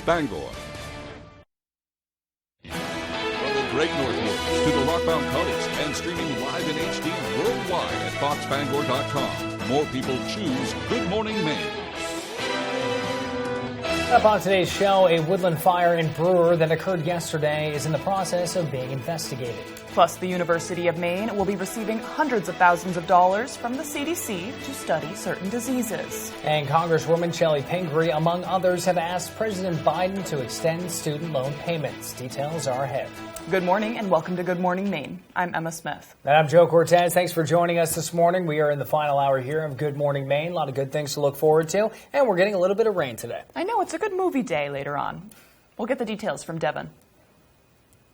Bangor. From the Great Northwoods to the Rockbound Coast and streaming live in HD worldwide at foxbangor.com. More people choose Good Morning Maine. Up on today's show, a woodland fire in Brewer that occurred yesterday is in the process of being investigated. Plus, the University of Maine will be receiving hundreds of thousands of dollars from the CDC to study certain diseases. And Congresswoman Shelley Pingree, among others, have asked President Biden to extend student loan payments. Details are ahead. Good morning and welcome to Good Morning Maine. I'm Emma Smith. And I'm Joe Cortez. Thanks for joining us this morning. We are in the final hour here of Good Morning Maine. A lot of good things to look forward to. And we're getting a little bit of rain today. I know, it's a good movie day later on. We'll get the details from Devin.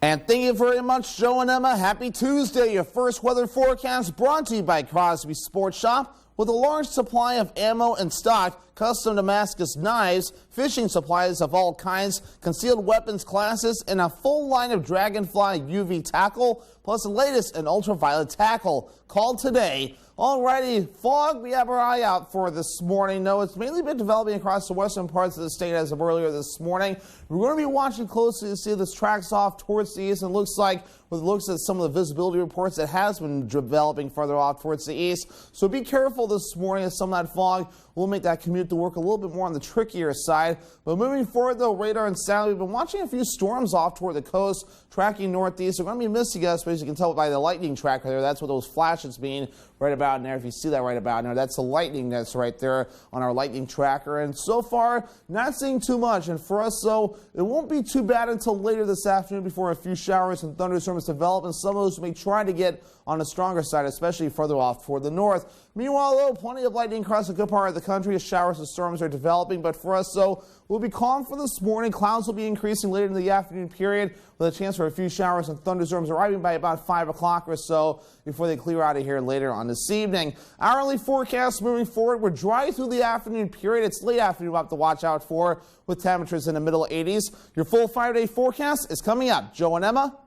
And thank you very much, Joe and Emma. Happy Tuesday. Your first weather forecast brought to you by Crosby Sports Shop. With a large supply of ammo and stock, custom Damascus knives, fishing supplies of all kinds, concealed weapons classes, and a full line of Dragonfly UV tackle, plus the latest in ultraviolet tackle. Call today. Alrighty, fog we have our eye out for this morning. No, it's mainly been developing across the western parts of the state as of earlier this morning. We're going to be watching closely to see if this tracks off towards the east, and looks like, with looks at some of the visibility reports, it has been developing further off towards the east. So be careful this morning as some of that fog will make that commute to work a little bit more on the trickier side. But moving forward, though, radar and sound, we've been watching a few storms off toward the coast, tracking northeast. We're going to be missing us, but as you can tell by the lightning tracker there, that's what those flashes mean right about in there. If you see that right about in there, that's the lightning that's right there on our lightning tracker. And so far, not seeing too much. And for us, though, it won't be too bad until later this afternoon before a few showers and thunderstorms develop, and some of those may try to get on the stronger side, especially further off toward the north. Meanwhile, though, plenty of lightning across a good part of the country as showers and storms are developing. But for us, though, we'll be calm for this morning. Clouds will be increasing later in the afternoon period with a chance for a few showers and thunderstorms arriving by about 5 o'clock or so before they clear out of here later on this evening. Hourly forecast moving forward, we're dry through the afternoon period. It's late afternoon we'll have to watch out for with temperatures in the middle 80s. Your full 5-day forecast is coming up. Joe and Emma.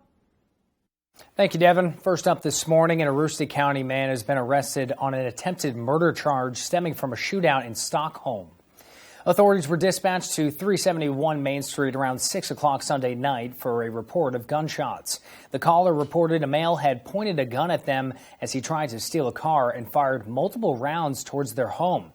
Thank you, Devin. First up this morning, an Aroostook County man has been arrested on an attempted murder charge stemming from a shootout in Stockholm. Authorities were dispatched to 371 Main Street around 6 o'clock Sunday night for a report of gunshots. The caller reported a male had pointed a gun at them as he tried to steal a car and fired multiple rounds towards their home.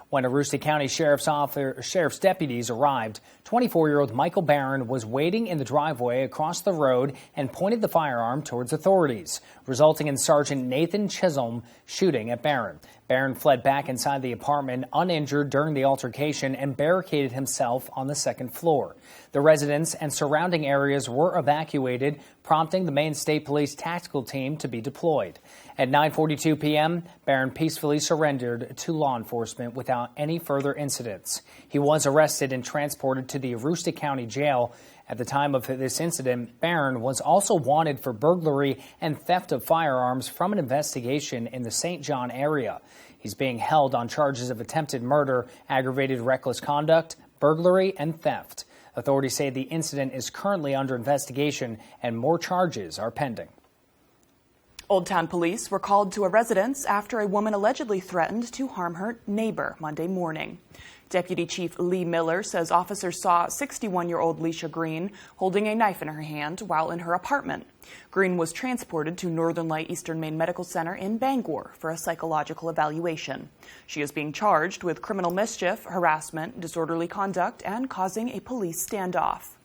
When Aroostook County Sheriff's deputies arrived, 24-year-old Michael Barron was waiting in the driveway across the road and pointed the firearm towards authorities, resulting in Sergeant Nathan Chisholm shooting at Barron. Barron fled back inside the apartment uninjured during the altercation and barricaded himself on the second floor. The residents and surrounding areas were evacuated, prompting the Maine State Police tactical team to be deployed. At 9:42 p.m., Barron peacefully surrendered to law enforcement without any further incidents. He was arrested and transported to the Aroostook County Jail. At the time of this incident, Barron was also wanted for burglary and theft of firearms from an investigation in the St. John area. He's being held on charges of attempted murder, aggravated reckless conduct, burglary, and theft. Authorities say the incident is currently under investigation and more charges are pending. Old Town police were called to a residence after a woman allegedly threatened to harm her neighbor Monday morning. Deputy Chief Lee Miller says officers saw 61-year-old Leisha Green holding a knife in her hand while in her apartment. Green was transported to Northern Light Eastern Maine Medical Center in Bangor for a psychological evaluation. She is being charged with criminal mischief, harassment, disorderly conduct, and causing a police standoff.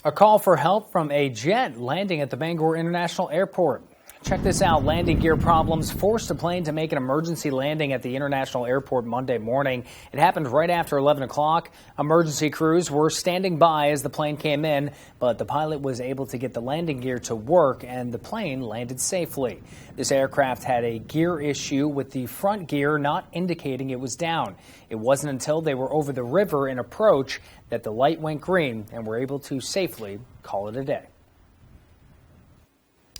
A call for help from a jet landing at the Bangor International Airport. Check this out. Landing gear problems forced a plane to make an emergency landing at the International Airport Monday morning. It happened right after 11 o'clock. Emergency crews were standing by as the plane came in, but the pilot was able to get the landing gear to work and the plane landed safely. This aircraft had a gear issue with the front gear not indicating it was down. It wasn't until they were over the river in approach that the light went green and were able to safely call it a day.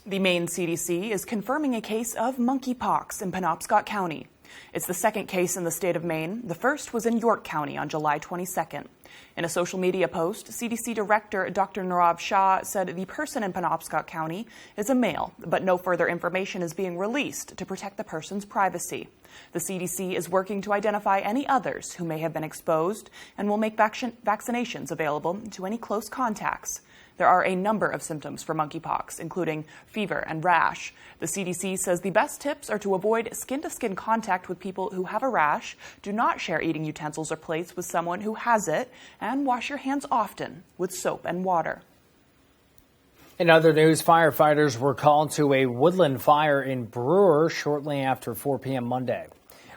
The Maine CDC is confirming a case of monkeypox in Penobscot County. It's the second case in the state of Maine. The first was in York County on July 22nd. In a social media post, CDC Director Dr. Nirav Shah said the person in Penobscot County is a male, but no further information is being released to protect the person's privacy. The CDC is working to identify any others who may have been exposed and will make vaccinations available to any close contacts. There are a number of symptoms for monkeypox, including fever and rash. The CDC says the best tips are to avoid skin-to-skin contact with people who have a rash, do not share eating utensils or plates with someone who has it, and wash your hands often with soap and water. In other news, firefighters were called to a woodland fire in Brewer shortly after 4 p.m. Monday.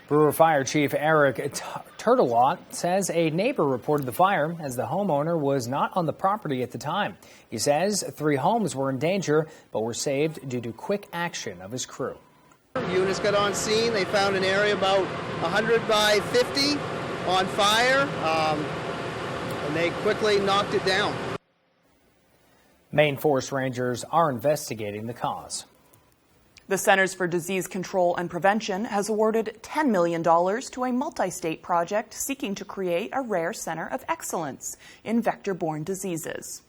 Brewer Fire Chief Eric Turtelot says a neighbor reported the fire as the homeowner was not on the property at the time. He says 3 homes were in danger but were saved due to quick action of his crew. Units got on scene. They found an area about 100 by 50 on fire, and they quickly knocked it down. Maine Forest Rangers are investigating the cause. The Centers for Disease Control and Prevention has awarded $10 million to a multi-state project seeking to create a rare center of excellence in vector-borne diseases.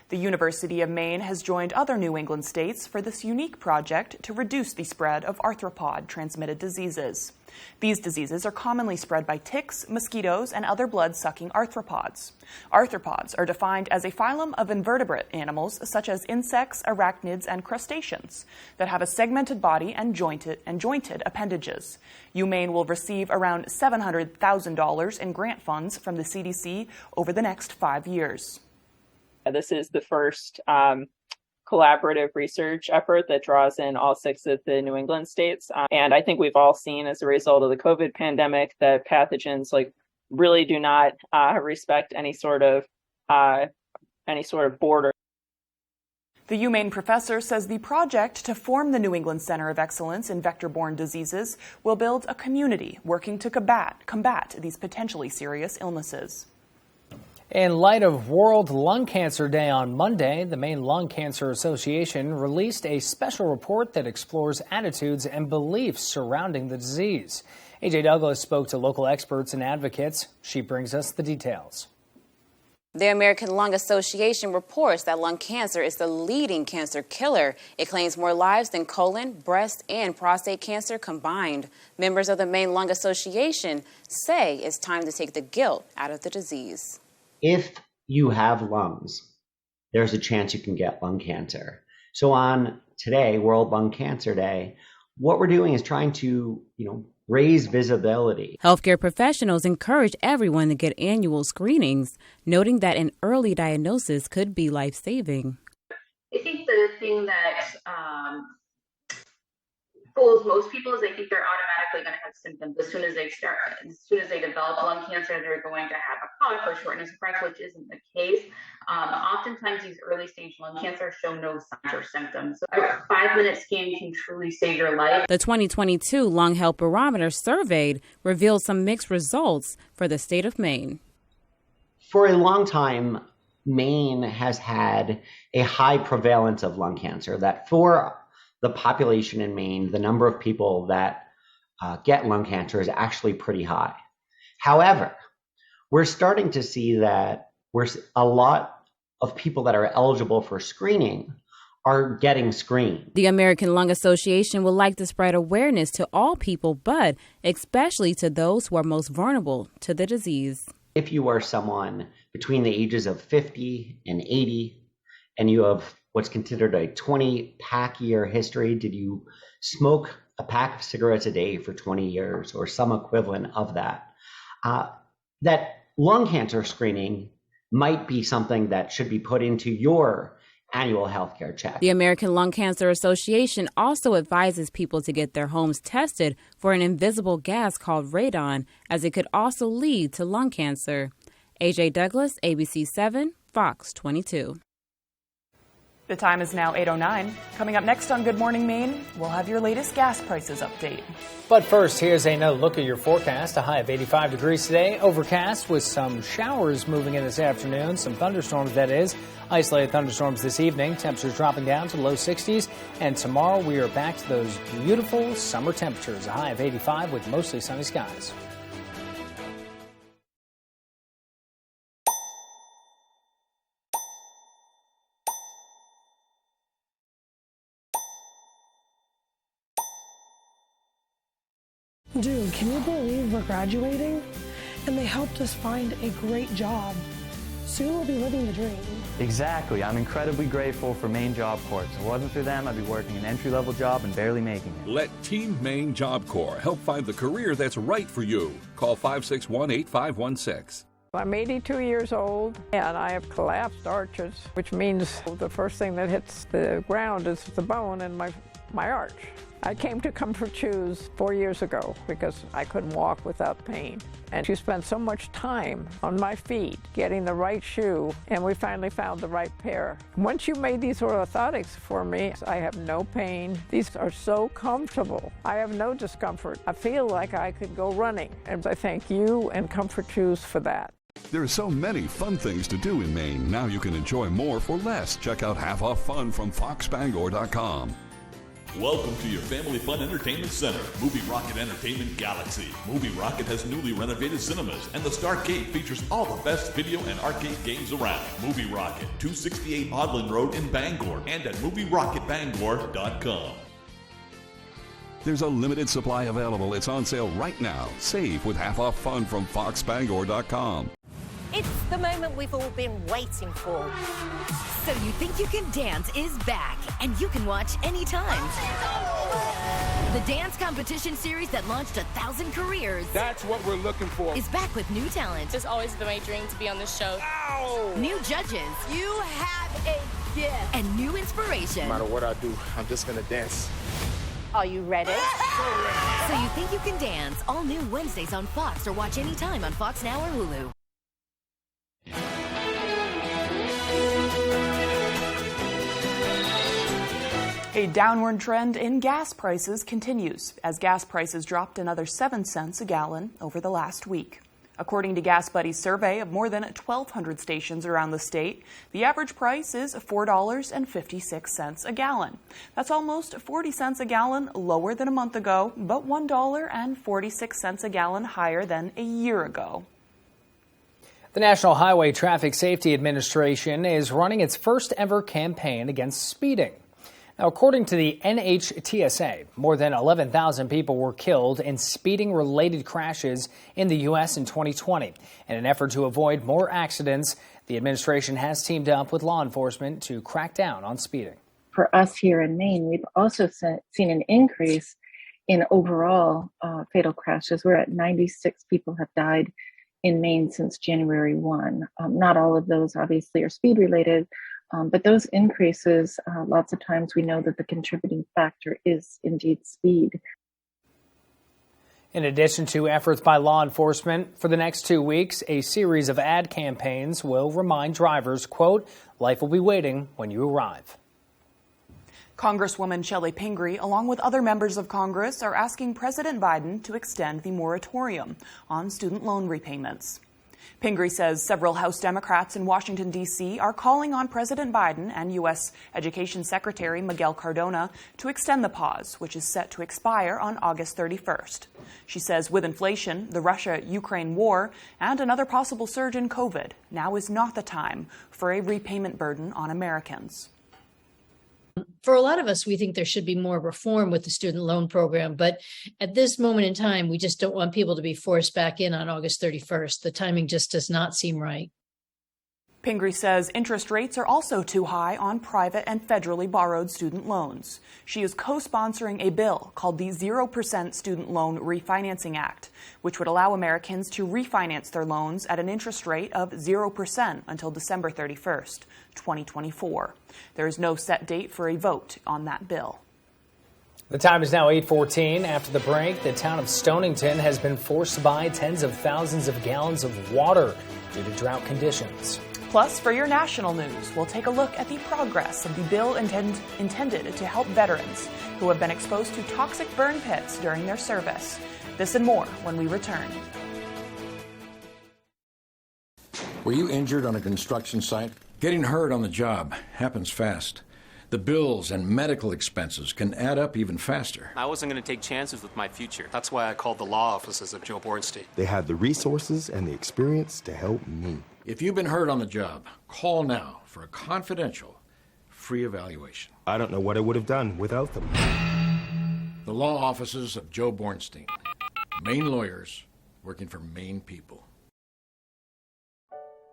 The University of Maine has joined other New England states for this unique project to reduce the spread of arthropod-transmitted diseases. These diseases are commonly spread by ticks, mosquitoes, and other blood-sucking arthropods. Arthropods are defined as a phylum of invertebrate animals such as insects, arachnids, and crustaceans that have a segmented body and jointed appendages. UMaine will receive around $700,000 in grant funds from the CDC over the next 5 years. This is the first collaborative research effort that draws in all 6 of the New England states. And I think we've all seen as a result of the COVID pandemic that pathogens really do not respect any sort of border. The UMaine professor says the project to form the New England Center of Excellence in vector-borne diseases will build a community working to combat these potentially serious illnesses. In light of World Lung Cancer Day on Monday, the Maine Lung Cancer Association released a special report that explores attitudes and beliefs surrounding the disease. AJ Douglas spoke to local experts and advocates. She brings us the details. The American Lung Association reports that lung cancer is the leading cancer killer. It claims more lives than colon, breast, and prostate cancer combined. Members of the Maine Lung Association say it's time to take the guilt out of the disease. If you have lungs, there's a chance you can get lung cancer. So on today, World Lung Cancer Day, what we're doing is trying to, raise visibility. Healthcare professionals encourage everyone to get annual screenings, noting that an early diagnosis could be life-saving. I think the thing that fools most people is they think they're automatically going to have symptoms as soon as they develop lung cancer. They're going to have a cough or shortness of breath, which isn't the case. Oftentimes, these early stage lung cancer show no signs or symptoms. So a 5-minute scan can truly save your life. The 2022 Lung Health Barometer surveyed revealed some mixed results for the state of Maine. For a long time, Maine has had a high prevalence of lung cancer. That for the population in Maine, the number of people that get lung cancer is actually pretty high. However, we're starting to see that a lot of people that are eligible for screening are getting screened. The American Lung Association would like to spread awareness to all people, but especially to those who are most vulnerable to the disease. If you are someone between the ages of 50 and 80, and you have what's considered a 20-pack year history, did you smoke a pack of cigarettes a day for 20 years or some equivalent of that, that lung cancer screening might be something that should be put into your annual healthcare check. The American Lung Cancer Association also advises people to get their homes tested for an invisible gas called radon, as it could also lead to lung cancer. AJ Douglas, ABC 7, Fox 22. The time is now 8:09. Coming up next on Good Morning Maine, we'll have your latest gas prices update. But first, here's another look at your forecast. A high of 85 degrees today. Overcast with some showers moving in this afternoon. Some thunderstorms, that is. Isolated thunderstorms this evening. Temperatures dropping down to the low 60s. And tomorrow we are back to those beautiful summer temperatures. A high of 85 with mostly sunny skies. Dude, can you believe we're graduating? And they helped us find a great job. Soon we'll be living the dream. Exactly. I'm incredibly grateful for Maine Job Corps. If it wasn't for them, I'd be working an entry-level job and barely making it. Let Team Maine Job Corps help find the career that's right for you. Call 561-8516. I'm 82 years old and I have collapsed arches, which means the first thing that hits the ground is the bone in my arch. I came to Comfort Shoes 4 years ago because I couldn't walk without pain. And she spent so much time on my feet getting the right shoe, and we finally found the right pair. Once you made these orthotics for me, I have no pain. These are so comfortable. I have no discomfort. I feel like I could go running, and I thank you and Comfort Shoes for that. There are so many fun things to do in Maine. Now you can enjoy more for less. Check out Half Off Fun from foxbangor.com. Welcome to your family fun entertainment center, Movie Rocket Entertainment Galaxy. Movie Rocket has newly renovated cinemas, and the Starcade features all the best video and arcade games around. Movie Rocket, 268 Podland Road in Bangor, and at movierocketbangor.com. There's a limited supply available. It's on sale right now. Save with Half Off Fun from foxbangor.com. It's the moment we've all been waiting for. So You Think You Can Dance is back, and you can watch anytime. The dance competition series that launched 1,000 careers. That's what we're looking for. Is back with new talent. It's always been my dream to be on this show. Ow! New judges. You have a gift. And new inspiration. No matter what I do, I'm just gonna dance. Are you ready? So You Think You Can Dance. All new Wednesdays on Fox, or watch anytime on Fox Now or Hulu. A downward trend in gas prices continues as gas prices dropped another 7 cents a gallon over the last week. According to Gas Buddy's survey of more than 1,200 stations around the state, the average price is $4.56 a gallon. That's almost 40 cents a gallon lower than a month ago, but $1.46 a gallon higher than a year ago. The National Highway Traffic Safety Administration is running its first ever campaign against speeding. Now, according to the NHTSA, more than 11,000 people were killed in speeding-related crashes in the U.S. in 2020. In an effort to avoid more accidents, the administration has teamed up with law enforcement to crack down on speeding. For us here in Maine, we've also seen an increase in overall fatal crashes. We're at 96 people have died in Maine since January 1. Not all of those obviously are speed-related, but those increases, lots of times we know that the contributing factor is indeed speed. In addition to efforts by law enforcement, for the next 2 weeks, a series of ad campaigns will remind drivers, quote, life will be waiting when you arrive. Congresswoman Shelley Pingree, along with other members of Congress, are asking President Biden to extend the moratorium on student loan repayments. Pingree says several House Democrats in Washington, D.C. are calling on President Biden and U.S. Education Secretary Miguel Cardona to extend the pause, which is set to expire on August 31st. She says with inflation, the Russia-Ukraine war, and another possible surge in COVID, now is not the time for a repayment burden on Americans. For a lot of us, we think there should be more reform with the student loan program. But at this moment in time, we just don't want people to be forced back in on August 31st. The timing just does not seem right. Pingree says interest rates are also too high on private and federally borrowed student loans. She is co-sponsoring a bill called the 0% Student Loan Refinancing Act, which would allow Americans to refinance their loans at an interest rate of 0% until December 31st, 2024. There is no set date for a vote on that bill. The time is now 8:14. After the break, the town of Stonington has been forced to buy tens of thousands of gallons of water due to drought conditions. Plus, for your national news, we'll take a look at the progress of the bill intended to help veterans who have been exposed to toxic burn pits during their service. This and more when we return. Were you injured on a construction site? Getting hurt on the job happens fast. The bills and medical expenses can add up even faster. I wasn't going to take chances with my future. That's why I called the law offices of Joe Bornstein. They had the resources and the experience to help me. If you've been hurt on the job, call now for a confidential, free evaluation. I don't know what I would have done without them. The law offices of Joe Bornstein. Maine lawyers working for Maine people.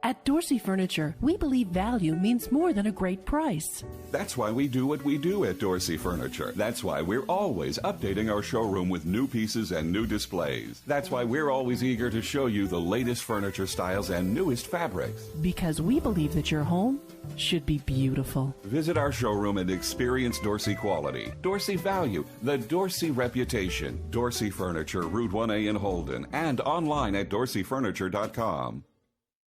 At Dorsey Furniture, we believe value means more than a great price. That's why we do what we do at Dorsey Furniture. That's why we're always updating our showroom with new pieces and new displays. That's why we're always eager to show you the latest furniture styles and newest fabrics. Because we believe that your home should be beautiful. Visit our showroom and experience Dorsey quality, Dorsey value, the Dorsey reputation. Dorsey Furniture, Route 1A in Holden, and online at dorseyfurniture.com.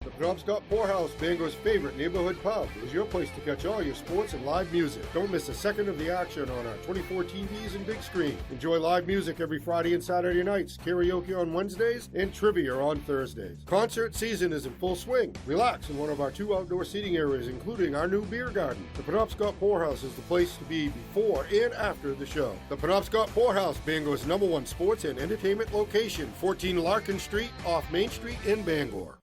The Penobscot Poorhouse, Bangor's favorite neighborhood pub, is your place to catch all your sports and live music. Don't miss a second of the action on our 24 TVs and big screen. Enjoy live music every Friday and Saturday nights, karaoke on Wednesdays, and trivia on Thursdays. Concert season is in full swing. Relax in one of our 2 outdoor seating areas, including our new beer garden. The Penobscot Poorhouse is the place to be before and after the show. The Penobscot Poorhouse, Bangor's #1 sports and entertainment location, 14 Larkin Street off Main Street in Bangor.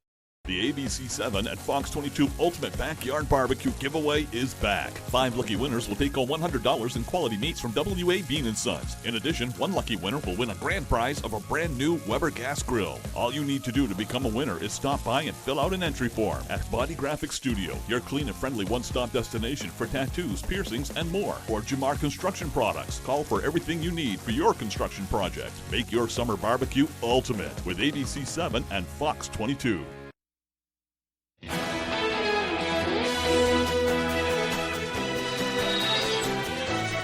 The ABC7 at Fox 22 Ultimate Backyard Barbecue giveaway is back. 5 lucky winners will take home $100 in quality meats from WA Bean & Sons. In addition, 1 lucky winner will win a grand prize of a brand new Weber gas grill. All you need to do to become a winner is stop by and fill out an entry form at Body Graphics Studio, your clean and friendly one-stop destination for tattoos, piercings, and more. Or Jamar Construction Products. Call for everything you need for your construction project. Make your summer barbecue ultimate with ABC7 and Fox 22.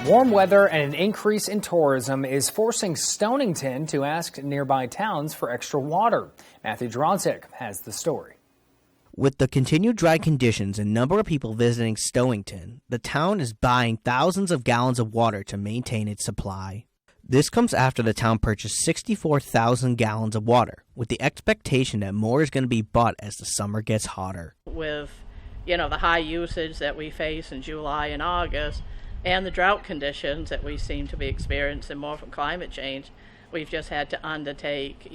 Warm weather and an increase in tourism is forcing Stonington to ask nearby towns for extra water. Matthew Dronsick has the story. With the continued dry conditions and number of people visiting Stonington, the town is buying thousands of gallons of water to maintain its supply. This comes after the town purchased 64,000 gallons of water, with the expectation that more is going to be bought as the summer gets hotter. With, the high usage that we face in July and August, and the drought conditions that we seem to be experiencing more from climate change, we've just had to undertake,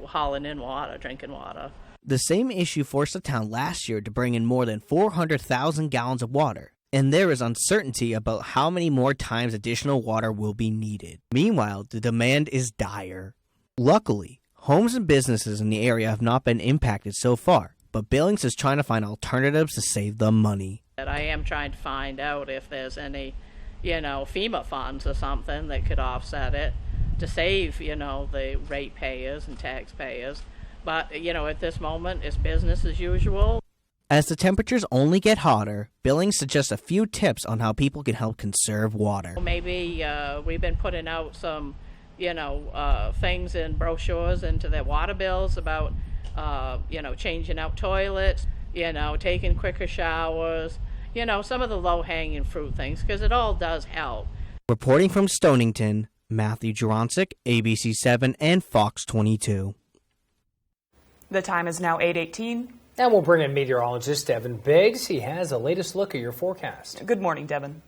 hauling in water, drinking water. The same issue forced the town last year to bring in more than 400,000 gallons of water, and there is uncertainty about how many more times additional water will be needed. Meanwhile, the demand is dire. Luckily, homes and businesses in the area have not been impacted so far, but Billings is trying to find alternatives to save them money. I am trying to find out if there's any FEMA funds or something that could offset it to save, the ratepayers and taxpayers. But, at this moment, it's business as usual. As the temperatures only get hotter, Billings suggests a few tips on how people can help conserve water. Maybe we've been putting out some, things in brochures into their water bills about, changing out toilets, taking quicker showers, some of the low-hanging fruit things, because it all does help. Reporting from Stonington, Matthew Juronsik, ABC7 and Fox 22. The time is now 8:18. And we'll bring in meteorologist Devin Biggs. He has the latest look at your forecast. Good morning, Devin.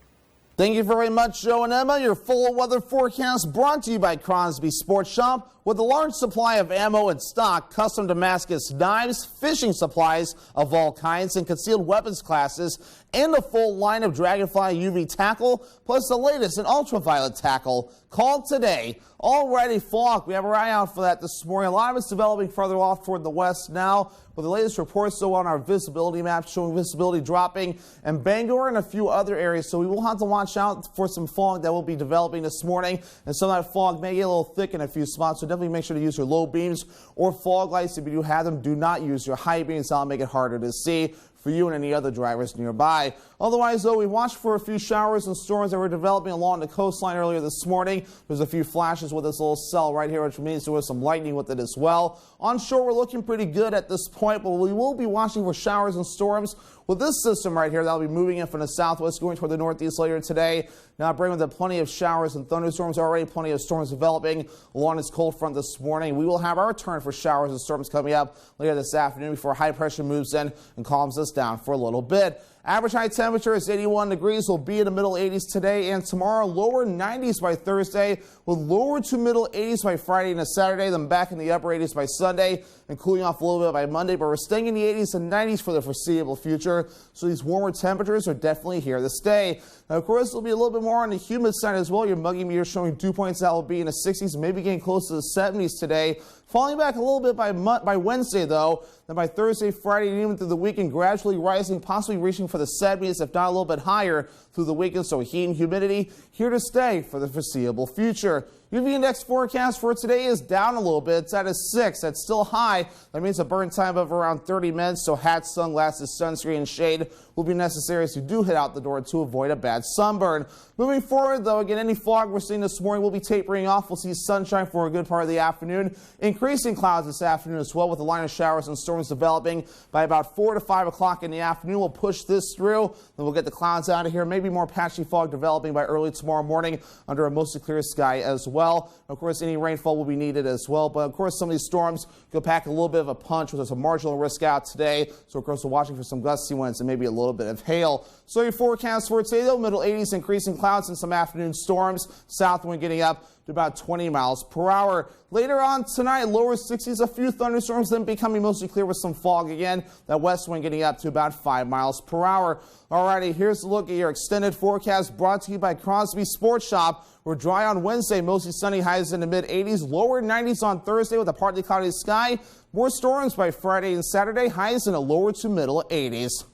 Thank you very much, Joe and Emma. Your full weather forecast brought to you by Crosby Sports Shop. With a large supply of ammo in stock, custom Damascus knives, fishing supplies of all kinds, and concealed weapons classes, and a full line of Dragonfly UV tackle, plus the latest in ultraviolet tackle. Call today. Alrighty, fog. We have our eye out for that this morning. A lot of it's developing further off toward the west now, but the latest reports though on our visibility map showing visibility dropping in Bangor and a few other areas, so we will have to watch out for some fog that will be developing this morning, and some of that fog may get a little thick in a few spots, so definitely make sure to use your low beams or fog lights. If you do have them, do not use your high beams. That'll make it harder to see for you and any other drivers nearby. Otherwise, though, we watched for a few showers and storms that were developing along the coastline earlier this morning. There's a few flashes with this little cell right here, which means there was some lightning with it as well. Onshore, we're looking pretty good at this point, but we will be watching for showers and storms with this system right here. That'll be moving in from the southwest, going toward the northeast later today. Now bringing with it plenty of showers and thunderstorms already, plenty of storms developing along this cold front this morning. We will have our turn for showers and storms coming up later this afternoon before high pressure moves in and calms us down for a little bit. Average high temperature is 81 degrees. Will be in the middle 80s today and tomorrow. Lower 90s by Thursday with lower to middle 80s by Friday and Saturday. Then back in the upper 80s by Sunday and cooling off a little bit by Monday. But we're staying in the 80s and 90s for the foreseeable future. So these warmer temperatures are definitely here to stay. Now, of course, it'll be a little bit more on the humid side as well. Your muggy meter showing dew points that will be in the 60s, maybe getting close to the 70s today. Falling back a little bit by Wednesday, though. Then by Thursday, Friday, and even through the weekend, gradually rising, possibly reaching for the 70s, if not a little bit higher through the weekend. So heat and humidity here to stay for the foreseeable future. UV index forecast for today is down a little bit. It's at a 6. That's still high. That means a burn time of around 30 minutes. So hats, sunglasses, sunscreen, and shade will be necessary as you do head out the door to avoid a bad sunburn. Moving forward, though, again, any fog we're seeing this morning will be tapering off. We'll see sunshine for a good part of the afternoon. Increasing clouds this afternoon as well, with a line of showers and storms developing by about 4 to 5 o'clock in the afternoon. We'll push this through. Then we'll get the clouds out of here. Maybe more patchy fog developing by early tomorrow morning under a mostly clear sky as well. Of course, any rainfall will be needed as well. But, of course, some of these storms go pack a little bit of a punch, which is a marginal risk out today. So, of course, we're watching for some gusty winds and maybe a little bit of hail. So your forecast for today, though, middle 80s, increasing clouds and some afternoon storms. South wind getting up to about 20 miles per hour. Later on tonight, lower 60s, a few thunderstorms, then becoming mostly clear with some fog again. That west wind getting up to about 5 miles per hour. Alrighty, here's a look at your extended forecast brought to you by Crosby Sports Shop. We're dry on Wednesday, mostly sunny, highs in the mid-80s, lower 90s on Thursday with a partly cloudy sky. More storms by Friday and Saturday, highs in the lower to middle 80s.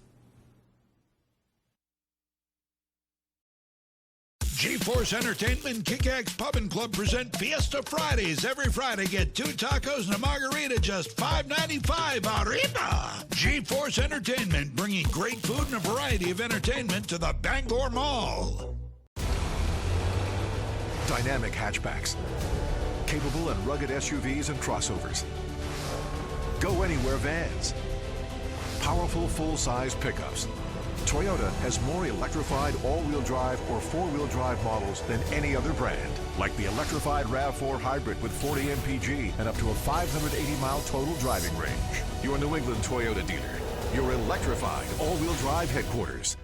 G-Force Entertainment Kick-Ax Pub and Club present Fiesta Fridays. Every Friday, get 2 tacos and a margarita, just $5.95. Arriba! G-Force Entertainment, bringing great food and a variety of entertainment to the Bangor Mall. Dynamic hatchbacks, capable and rugged SUVs and crossovers, go-anywhere vans, powerful full-size pickups. Toyota has more electrified all-wheel drive or four-wheel drive models than any other brand, like the electrified RAV4 Hybrid with 40 mpg and up to a 580-mile total driving range. Your New England Toyota dealer, your electrified all-wheel drive headquarters.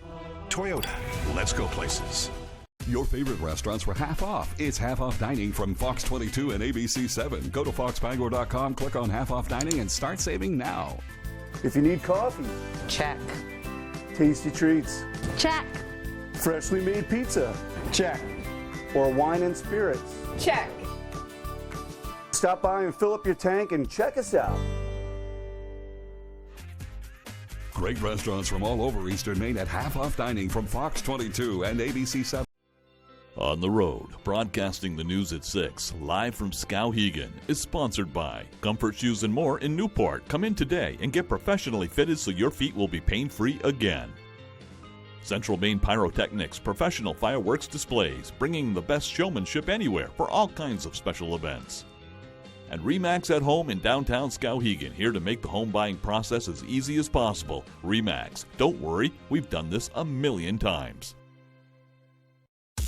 Toyota, let's go places. Your favorite restaurants were half off. It's half off dining from Fox 22 and ABC 7. Go to foxbangor.com, click on half off dining, and start saving now. If you need coffee, check. Tasty treats, check. Freshly made pizza, check. Or wine and spirits, check. Stop by and fill up your tank and check us out. Great restaurants from all over Eastern Maine at half off dining from Fox 22 and ABC 7. On the Road, broadcasting the news at 6, live from Skowhegan, is sponsored by Comfort Shoes and More in Newport. Come in today and get professionally fitted so your feet will be pain-free again. Central Maine Pyrotechnics, professional fireworks displays, bringing the best showmanship anywhere for all kinds of special events. And Remax at Home in downtown Skowhegan, here to make the home buying process as easy as possible. Remax, don't worry, we've done this a million times.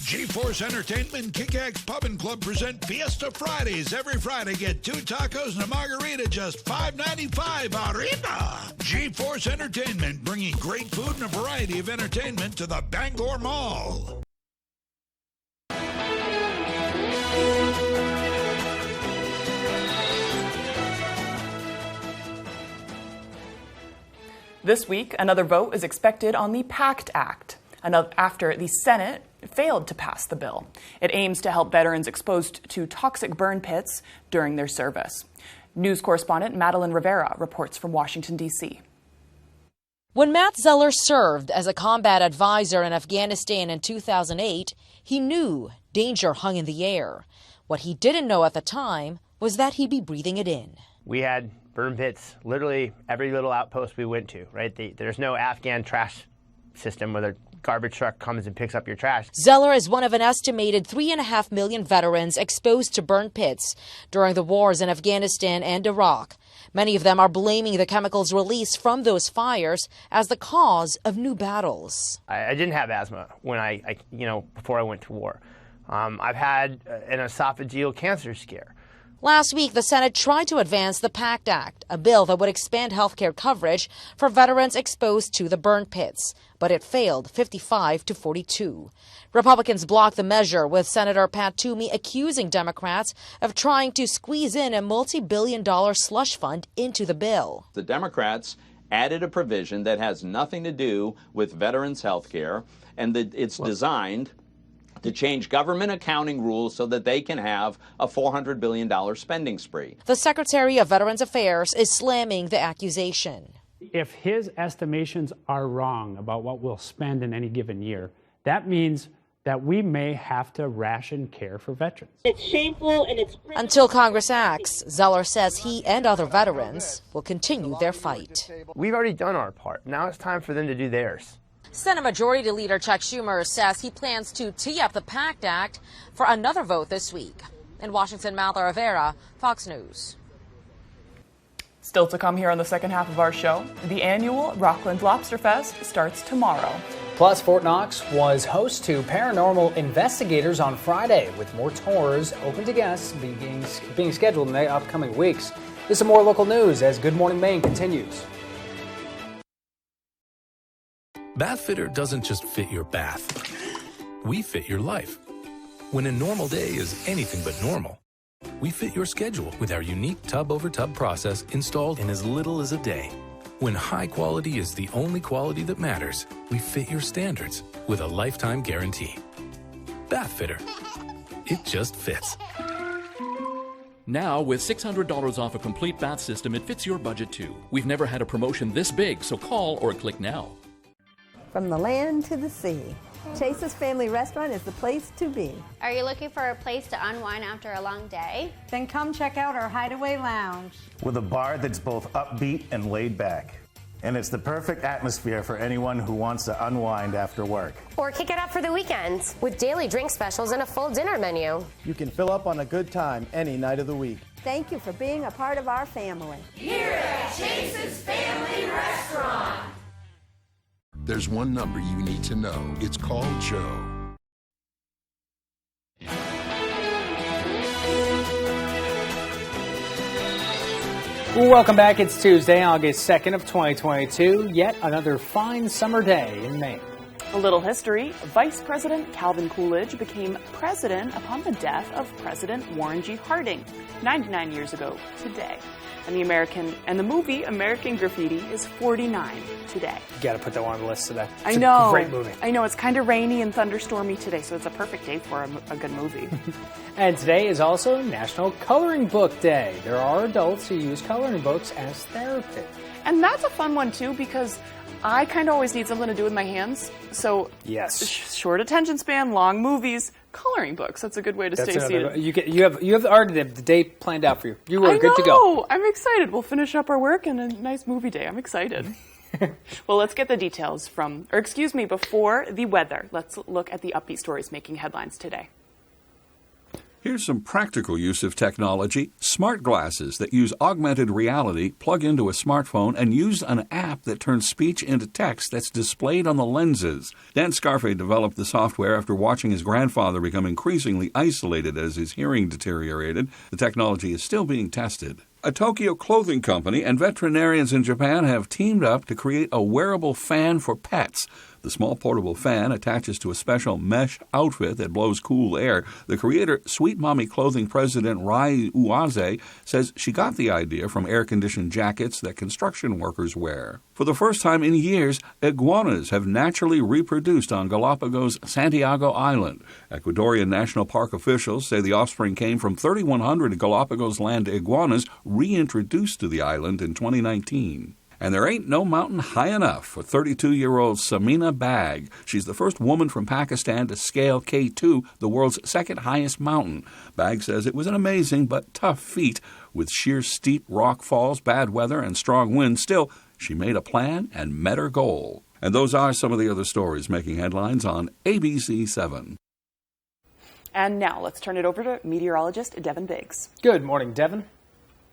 G-Force Entertainment Kick-Ax Pub and Club present Fiesta Fridays. Every Friday, get 2 tacos and a margarita, just $5.95. Arriba! G-Force Entertainment, bringing great food and a variety of entertainment to the Bangor Mall. This week, another vote is expected on the PACT Act, after the Senate failed to pass the bill. It aims to help veterans exposed to toxic burn pits during their service. News correspondent Madeline Rivera reports from Washington, D.C. When Matt Zeller served as a combat advisor in Afghanistan in 2008, he knew danger hung in the air. What he didn't know at the time was that he'd be breathing it in. We had burn pits literally every little outpost we went to, right? There's no Afghan trash system where the garbage truck comes and picks up your trash. Zeller is one of an estimated 3.5 million veterans exposed to burn pits during the wars in Afghanistan and Iraq. Many of them are blaming the chemicals released from those fires as the cause of new battles. I didn't have asthma when before I went to war. I've had an esophageal cancer scare. Last week, the Senate tried to advance the PACT Act, a bill that would expand health care coverage for veterans exposed to the burn pits, but it failed 55-42. Republicans blocked the measure, with Senator Pat Toomey accusing Democrats of trying to squeeze in a multi-billion-dollar slush fund into the bill. The Democrats added a provision that has nothing to do with veterans' health care, and that it's designed to change government accounting rules so that they can have a $400 billion spending spree. The Secretary of Veterans Affairs is slamming the accusation. If his estimations are wrong about what we'll spend in any given year, that means that we may have to ration care for veterans. It's shameful and it's... Until Congress acts, Zeller says he and other veterans will continue their fight. We've already done our part. Now it's time for them to do theirs. Senate Majority Leader Chuck Schumer says he plans to tee up the PACT Act for another vote this week. In Washington, Mallory Rivera, Fox News. Still to come here on the second half of our show, the annual Rockland Lobster Fest starts tomorrow. Plus, Fort Knox was host to Paranormal Investigators on Friday, with more tours open to guests being scheduled in the upcoming weeks. This is more local news as Good Morning Maine continues. Bathfitter doesn't just fit your bath. We fit your life. When a normal day is anything but normal, we fit your schedule with our unique tub-over-tub process installed in as little as a day. When high quality is the only quality that matters, we fit your standards with a lifetime guarantee. Bathfitter. It just fits. Now, with $600 off a complete bath system, it fits your budget too. We've never had a promotion this big, so call or click now. From the land to the sea, Chase's Family Restaurant is the place to be. Are you looking for a place to unwind after a long day? Then come check out our Hideaway Lounge. With a bar that's both upbeat and laid back. And it's the perfect atmosphere for anyone who wants to unwind after work. Or kick it up for the weekends with daily drink specials and a full dinner menu. You can fill up on a good time any night of the week. Thank you for being a part of our family. Here at Chase's Family Restaurant. There's one number you need to know. It's called Joe. Welcome back. It's Tuesday, August 2nd of 2022. Yet another fine summer day in Maine. A little history. Vice President Calvin Coolidge became president upon the death of President Warren G. Harding 99 years ago today. And the movie American Graffiti is 49 today. You got to put that one on the list today. I know. A great movie. I know. It's kind of rainy and thunderstormy today, so it's a perfect day for a good movie. And today is also National Coloring Book Day. There are adults who use coloring books as therapy. And that's a fun one, too, because I kind of always need something to do with my hands. So, yes, short attention span, long movies, coloring books. That's a good way to stay seated. You have already the day planned out for you. You were good to go. I'm excited. We'll finish up our work and a nice movie day. I'm excited. Well, let's get the details before the weather. Let's look at the upbeat stories making headlines today. Here's some practical use of technology. Smart glasses that use augmented reality plug into a smartphone and use an app that turns speech into text that's displayed on the lenses. Dan Scarfe developed the software after watching his grandfather become increasingly isolated as his hearing deteriorated. The technology is still being tested. A Tokyo clothing company and veterinarians in Japan have teamed up to create a wearable fan for pets. The small portable fan attaches to a special mesh outfit that blows cool air. The creator, Sweet Mommy Clothing President Rai Uwaze, says she got the idea from air-conditioned jackets that construction workers wear. For the first time in years, iguanas have naturally reproduced on Galapagos' Santiago Island. Ecuadorian National Park officials say the offspring came from 3,100 Galapagos land iguanas reintroduced to the island in 2019. And there ain't no mountain high enough for 32-year-old Samina Bag. She's the first woman from Pakistan to scale K2, the world's second highest mountain. Bag says it was an amazing but tough feat. With sheer steep rock falls, bad weather, and strong winds, still, she made a plan and met her goal. And those are some of the other stories making headlines on ABC 7. And now let's turn it over to meteorologist Devin Biggs. Good morning, Devin.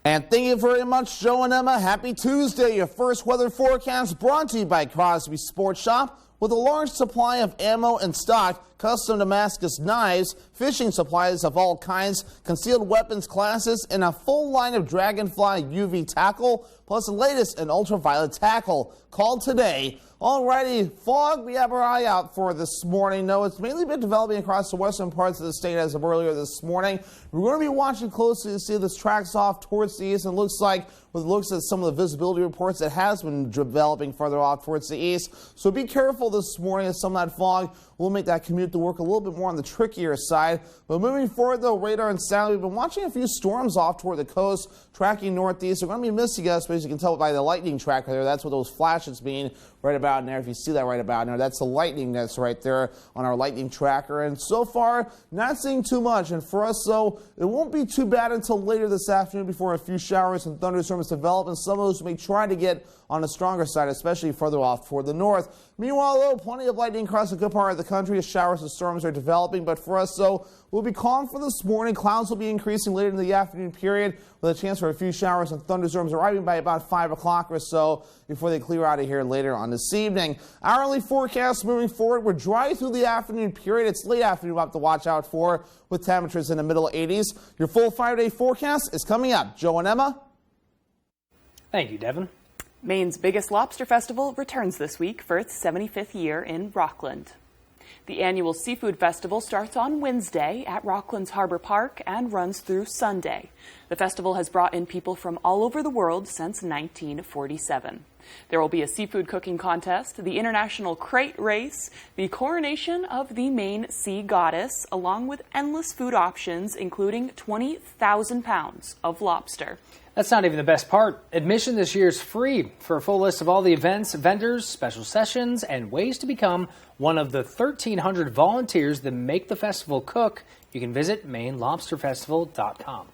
And thank you very much, Joe and Emma. Happy Tuesday. Your first weather forecast brought to you by Crosby Sports Shop. With a large supply of ammo and stock, custom Damascus knives, fishing supplies of all kinds, concealed weapons classes, and a full line of Dragonfly UV tackle, plus the latest in ultraviolet tackle. Call today. Alrighty, fog we have our eye out for this morning. No, it's mainly been developing across the western parts of the state as of earlier this morning. We're going to be watching closely to see if this tracks off towards the east, and looks like, with looks at some of the visibility reports, it has been developing further off towards the east. So be careful this morning as some of that fog will make that commute to work a little bit more on the trickier side. But moving forward, though, radar and satellite, we've been watching a few storms off toward the coast, tracking northeast. We're going to be missing us, but as you can tell by the lightning tracker there, that's what those flashes mean right about in there. If you see that right about in there, that's the lightning that's right there on our lightning tracker. And so far, not seeing too much. And for us, though, it won't be too bad until later this afternoon before a few showers and thunderstorms develop, and some of those may try to get on the stronger side, especially further off toward the north. Meanwhile, though, plenty of lightning across a good part of the country as showers and storms are developing. But for us, though, we'll be calm for this morning. Clouds will be increasing later in the afternoon period with a chance for a few showers and thunderstorms arriving by about 5 o'clock or so before they clear out of here later on this evening. Hourly forecast moving forward, we're dry through the afternoon period. It's late afternoon we'll have to watch out for with temperatures in the middle 80s. Your full 5-day forecast is coming up. Joe and Emma. Thank you, Devin. Maine's biggest lobster festival returns this week for its 75th year in Rockland. The annual Seafood Festival starts on Wednesday at Rockland's Harbor Park and runs through Sunday. The festival has brought in people from all over the world since 1947. There will be a seafood cooking contest, the International Crate Race, the coronation of the Maine Sea Goddess, along with endless food options, including 20,000 pounds of lobster. That's not even the best part. Admission this year is free. For a full list of all the events, vendors, special sessions, and ways to become one of the 1,300 volunteers that make the festival cook, you can visit MaineLobsterFestival.com.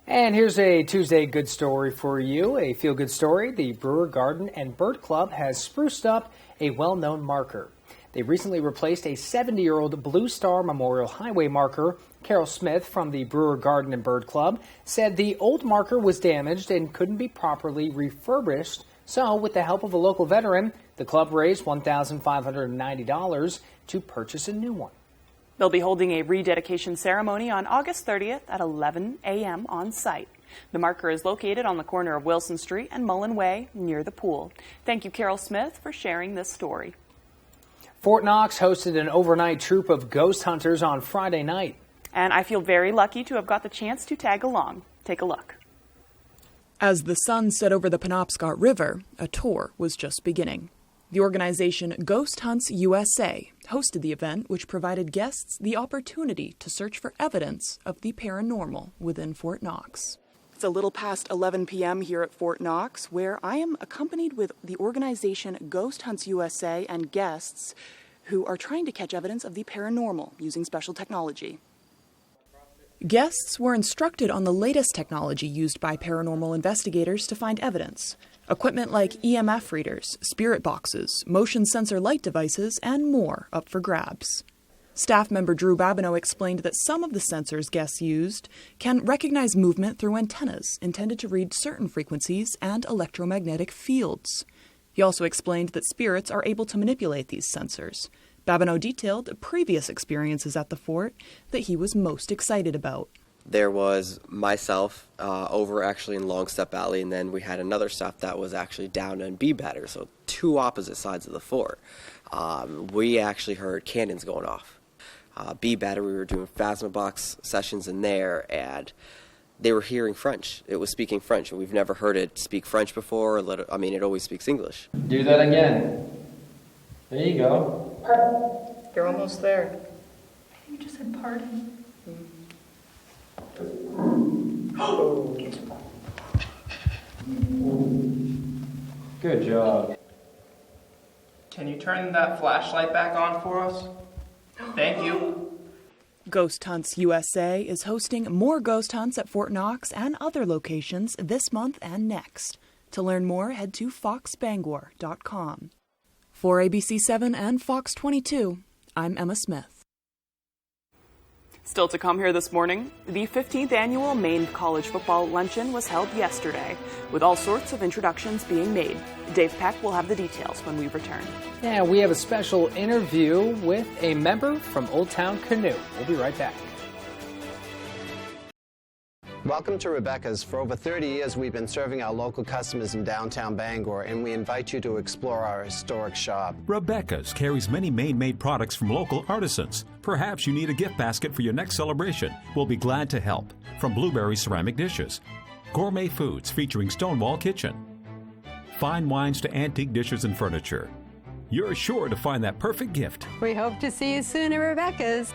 And here's a Tuesday good story for you, a feel-good story. The Brewer Garden and Bird Club has spruced up a well-known marker. They recently replaced a 70-year-old Blue Star Memorial Highway marker. Carol Smith from the Brewer Garden and Bird Club said the old marker was damaged and couldn't be properly refurbished. So, with the help of a local veteran, the club raised $1,590 to purchase a new one. They'll be holding a rededication ceremony on August 30th at 11 a.m. on site. The marker is located on the corner of Wilson Street and Mullen Way near the pool. Thank you, Carol Smith, for sharing this story. Fort Knox hosted an overnight troop of ghost hunters on Friday night. And I feel very lucky to have got the chance to tag along. Take a look. As the sun set over the Penobscot River, a tour was just beginning. The organization Ghost Hunts USA hosted the event, which provided guests the opportunity to search for evidence of the paranormal within Fort Knox. It's a little past 11 p.m. here at Fort Knox, where I am accompanied with the organization Ghost Hunts USA and guests who are trying to catch evidence of the paranormal using special technology. Guests were instructed on the latest technology used by paranormal investigators to find evidence. Equipment like EMF readers, spirit boxes, motion sensor light devices, and more up for grabs. Staff member Drew Babineau explained that some of the sensors guests used can recognize movement through antennas intended to read certain frequencies and electromagnetic fields. He also explained that spirits are able to manipulate these sensors. Babineau detailed previous experiences at the fort that he was most excited about. There was myself over actually in Longstep Valley, and then we had another staff that was actually down in B-Batter, so two opposite sides of the fort. We actually heard cannons going off. B-Batter, we were doing Phasma Box sessions in there, and they were hearing French. It was speaking French, and we've never heard it speak French before. It always speaks English. Do that again. There you go. You're almost there. You just said pardon. Good job. Can you turn that flashlight back on for us? Thank you. Ghost Hunts USA is hosting more ghost hunts at Fort Knox and other locations this month and next. To learn more, head to foxbangor.com. For ABC7 and Fox 22, I'm Emma Smith. Still to come here this morning, the 15th annual Maine College Football Luncheon was held yesterday, with all sorts of introductions being made. Dave Peck will have the details when we return. Yeah, we have a special interview with a member from Old Town Canoe. We'll be right back. Welcome to Rebecca's. For over 30 years, we've been serving our local customers in downtown Bangor, and we invite you to explore our historic shop. Rebecca's carries many Maine-made products from local artisans. Perhaps you need a gift basket for your next celebration. We'll be glad to help. From blueberry ceramic dishes, gourmet foods featuring Stonewall Kitchen, fine wines to antique dishes and furniture. You're sure to find that perfect gift. We hope to see you soon at Rebecca's.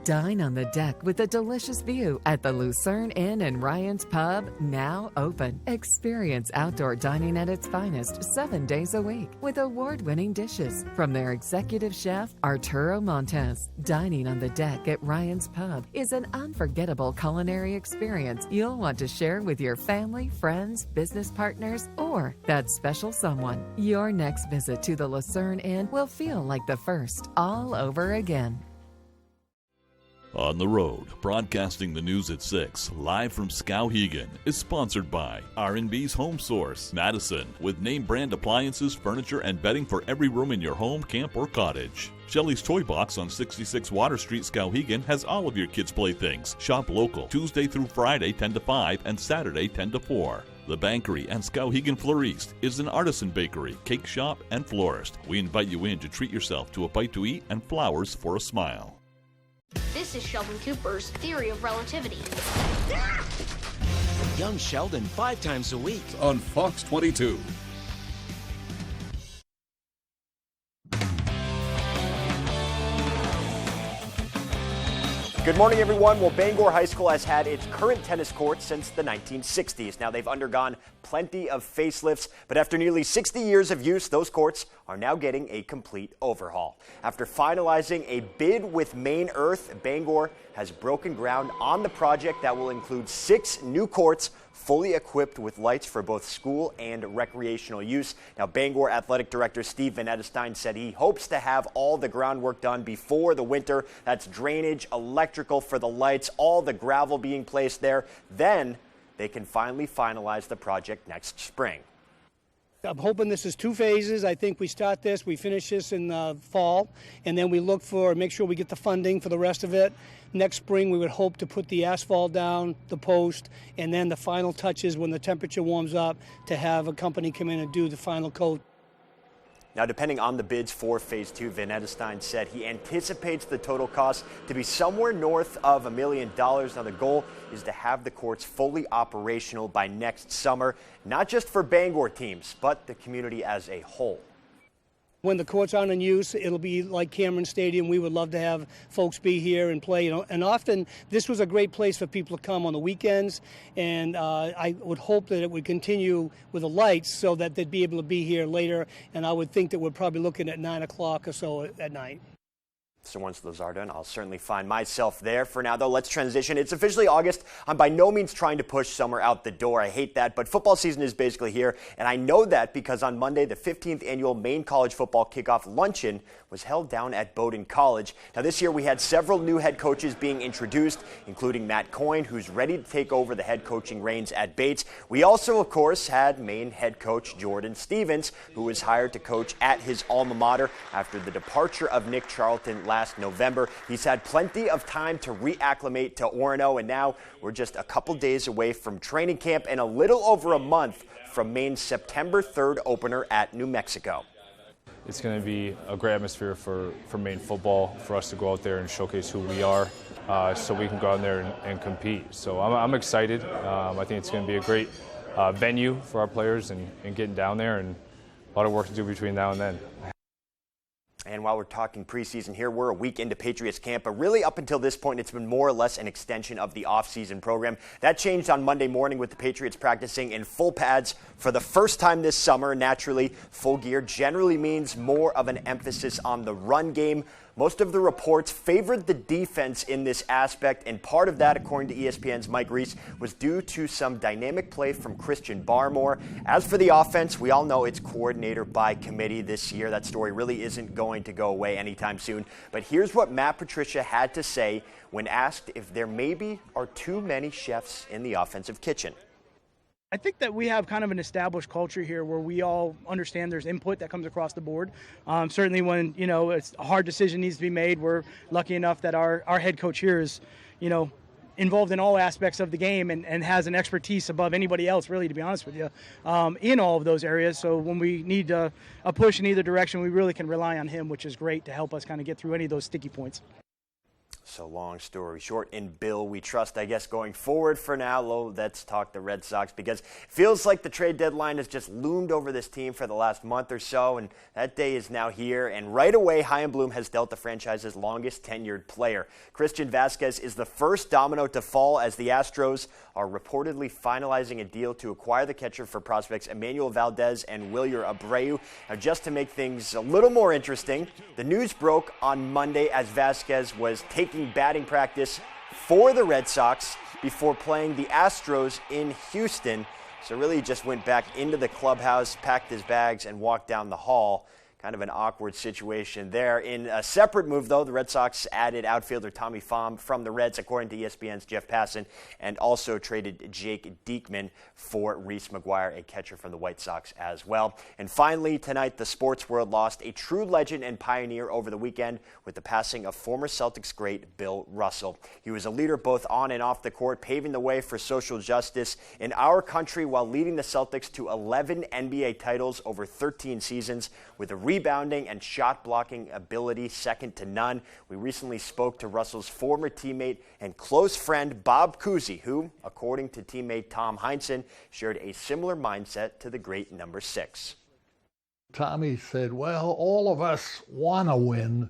Dine on the deck with a delicious view at the Lucerne Inn and Ryan's Pub, now open. Experience outdoor dining at its finest 7 days a week with award-winning dishes from their executive chef, Arturo Montes. Dining on the deck at Ryan's Pub is an unforgettable culinary experience you'll want to share with your family, friends, business partners, or that special someone. Your next visit to the Lucerne Inn will feel like the first all over again. On the Road, broadcasting the news at 6, live from Skowhegan, is sponsored by R&B's Home Source, Madison, with name brand appliances, furniture, and bedding for every room in your home, camp, or cottage. Shelley's Toy Box on 66 Water Street, Skowhegan, has all of your kids' playthings. Shop local, Tuesday through Friday, 10 to 5, and Saturday, 10 to 4. The Bankery and Skowhegan Floriste is an artisan bakery, cake shop, and florist. We invite you in to treat yourself to a bite to eat and flowers for a smile. This is Sheldon Cooper's theory of relativity. Young Sheldon 5 times a week on Fox 22. Good morning, everyone. Well, Bangor High School has had its current tennis court since the 1960s. Now, they've undergone plenty of facelifts, but after nearly 60 years of use, those courts are now getting a complete overhaul. After finalizing a bid with Maine Earth, Bangor has broken ground on the project that will include 6 new courts, fully equipped with lights for both school and recreational use. Now, Bangor Athletic Director Steve Van Edestein said he hopes to have all the groundwork done before the winter. That's drainage, electrical for the lights, all the gravel being placed there. Then they can finally finalize the project next spring. I'm hoping this is 2 phases. I think we start this, we finish this in the fall, and then we look for, make sure we get the funding for the rest of it. Next spring, we would hope to put the asphalt down, the post, and then the final touches when the temperature warms up to have a company come in and do the final coat. Now, depending on the bids for Phase 2, Van Edestein said he anticipates the total cost to be somewhere north of $1 million. Now, the goal is to have the courts fully operational by next summer, not just for Bangor teams, but the community as a whole. When the courts aren't in use, it'll be like Cameron Stadium. We would love to have folks be here and play. And often this was a great place for people to come on the weekends. And I would hope that it would continue with the lights so that they'd be able to be here later. And I would think that we're probably looking at 9 o'clock or so at night. So once those are done, I'll certainly find myself there. For now, though, let's transition. It's officially August. I'm by no means trying to push summer out the door. I hate that, but football season is basically here, and I know that because on Monday, the 15th annual Maine College Football Kickoff Luncheon was held down at Bowdoin College. Now, this year we had several new head coaches being introduced, including Matt Coyne, who's ready to take over the head coaching reins at Bates. We also, of course, had Maine head coach Jordan Stevens, who was hired to coach at his alma mater after the departure of Nick Charlton last November. He's had plenty of time to reacclimate to Orono, and now we're just a couple days away from training camp and a little over a month from Maine's September 3rd opener at New Mexico. It's going to be a great atmosphere for Maine football, for us to go out there and showcase who we are, so we can go out there and compete. So I'm excited. I think it's going to be a great venue for our players and getting down there, and a lot of work to do between now and then. And while we're talking preseason here, we're a week into Patriots camp, but really up until this point, it's been more or less an extension of the offseason program. That changed on Monday morning with the Patriots practicing in full pads for the first time this summer. Naturally, full gear generally means more of an emphasis on the run game. Most of the reports favored the defense in this aspect, and part of that, according to ESPN's Mike Reese, was due to some dynamic play from Christian Barmore. As for the offense, we all know it's coordinator by committee this year. That story really isn't going to go away anytime soon. But here's what Matt Patricia had to say when asked if there maybe are too many chefs in the offensive kitchen. I think that we have kind of an established culture here where we all understand there's input that comes across the board. Certainly when, it's a hard decision needs to be made, we're lucky enough that our head coach here is, involved in all aspects of the game and has an expertise above anybody else, really, to be honest with you, in all of those areas. So when we need a push in either direction, we really can rely on him, which is great to help us kind of get through any of those sticky points. So long story short, in Bill we trust, I guess, going forward for now. Let's talk the Red Sox, because it feels like the trade deadline has just loomed over this team for the last month or so, and that day is now here. And right away, Chaim Bloom has dealt the franchise's longest tenured player. Christian Vasquez is the first domino to fall, as the Astros are reportedly finalizing a deal to acquire the catcher for prospects Emmanuel Valdez and Wilyer Abreu. Now, just to make things a little more interesting, the news broke on Monday as Vasquez was taking batting practice for the Red Sox before playing the Astros in Houston. So really he just went back into the clubhouse, packed his bags, and walked down the hall. Kind of an awkward situation there. In a separate move, though, the Red Sox added outfielder Tommy Pham from the Reds, according to ESPN's Jeff Passan, and also traded Jake Diekman for Reese McGuire, a catcher from the White Sox as well. And finally, tonight, the sports world lost a true legend and pioneer over the weekend with the passing of former Celtics great Bill Russell. He was a leader both on and off the court, paving the way for social justice in our country while leading the Celtics to 11 NBA titles over 13 seasons with a rebounding and shot blocking ability second to none. We recently spoke to Russell's former teammate and close friend Bob Cousy, who, according to teammate Tom Heinsohn, shared a similar mindset to the great number 6. Tommy said, well, all of us want to win.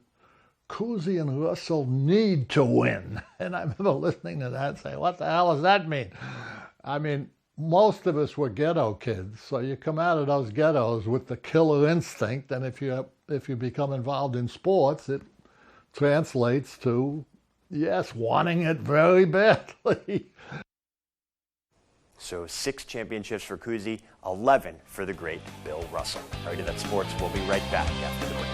Cousy and Russell need to win. And I remember listening to that and saying, what the hell does that mean? I mean, most of us were ghetto kids, so you come out of those ghettos with the killer instinct, and if you become involved in sports, it translates to, yes, wanting it very badly. So 6 championships for Cousy, 11 for the great Bill Russell. All right, that's sports. We'll be right back after the break.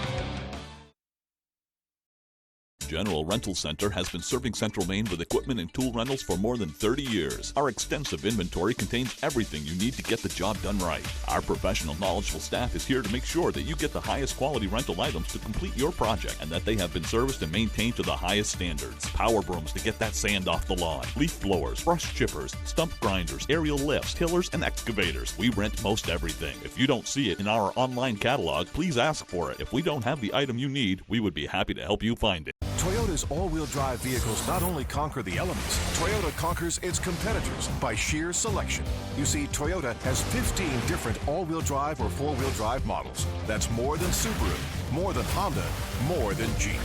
General Rental Center has been serving Central Maine with equipment and tool rentals for more than 30 years. Our extensive inventory contains everything you need to get the job done right. Our professional, knowledgeable staff is here to make sure that you get the highest quality rental items to complete your project and that they have been serviced and maintained to the highest standards. Power brooms to get that sand off the lawn, leaf blowers, brush chippers, stump grinders, aerial lifts, tillers, and excavators. We rent most everything. If you don't see it in our online catalog, please ask for it. If we don't have the item you need, we would be happy to help you find it. Toyota's all-wheel drive vehicles not only conquer the elements, Toyota conquers its competitors by sheer selection. You see, Toyota has 15 different all-wheel drive or four-wheel drive models. That's more than Subaru, more than Honda, more than Jeep.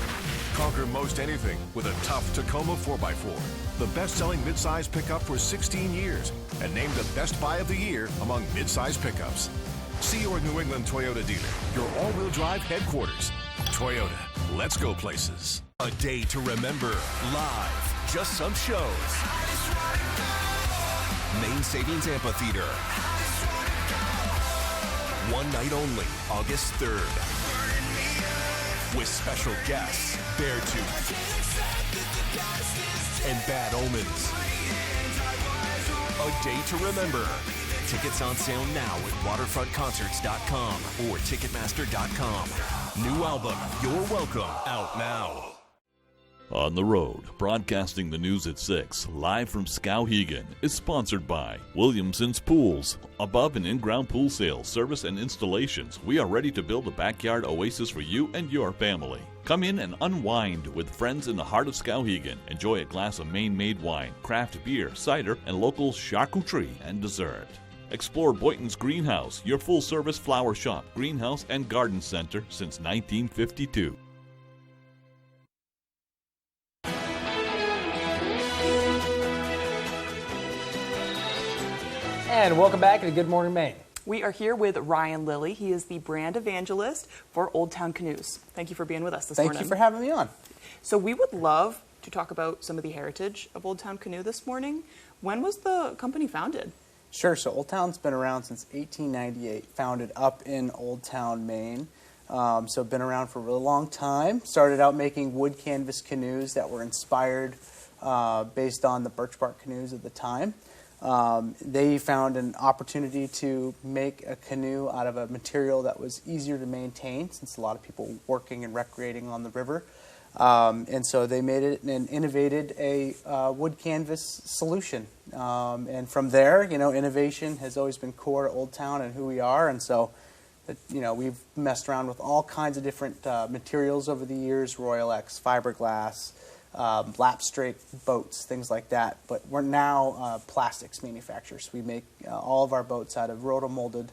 Conquer most anything with a tough Tacoma 4x4. The best-selling midsize pickup for 16 years and named the best buy of the year among midsize pickups. See your New England Toyota dealer, your all-wheel drive headquarters. Toyota, let's go places. A day to remember, live, just some shows. Maine Savings Amphitheater. One night only, August 3rd. With special guests, Beartooth and Bad Omens. A day to remember. Tickets on sale now at waterfrontconcerts.com or ticketmaster.com. New album, You're Welcome, out now. On the Road, broadcasting the news at 6, live from Skowhegan, is sponsored by Williamson's Pools. Above and in-ground pool sales, service, and installations, we are ready to build a backyard oasis for you and your family. Come in and unwind with friends in the heart of Skowhegan. Enjoy a glass of Maine-made wine, craft beer, cider, and local charcuterie and dessert. Explore Boynton's Greenhouse, your full-service flower shop, greenhouse, and garden center since 1952. And welcome back to Good Morning Maine. We are here with Ryan Lilly. He is the brand evangelist for Old Town Canoes. Thank you for being with us this morning. Thank you for having me on. So we would love to talk about some of the heritage of Old Town Canoe this morning. When was the company founded? Sure. So Old Town's been around since 1898, founded up in Old Town, Maine. So been around for a really long time. Started out making wood canvas canoes that were inspired based on the birch bark canoes of the time. They found an opportunity to make a canoe out of a material that was easier to maintain, since a lot of people working and recreating on the river. And so they made it and innovated a wood canvas solution. And from there, innovation has always been core to Old Town and who we are. And so, we've messed around with all kinds of different materials over the years: Royal X, fiberglass, lapstrake boats, things like that. But we're now plastics manufacturers. We make all of our boats out of rotomolded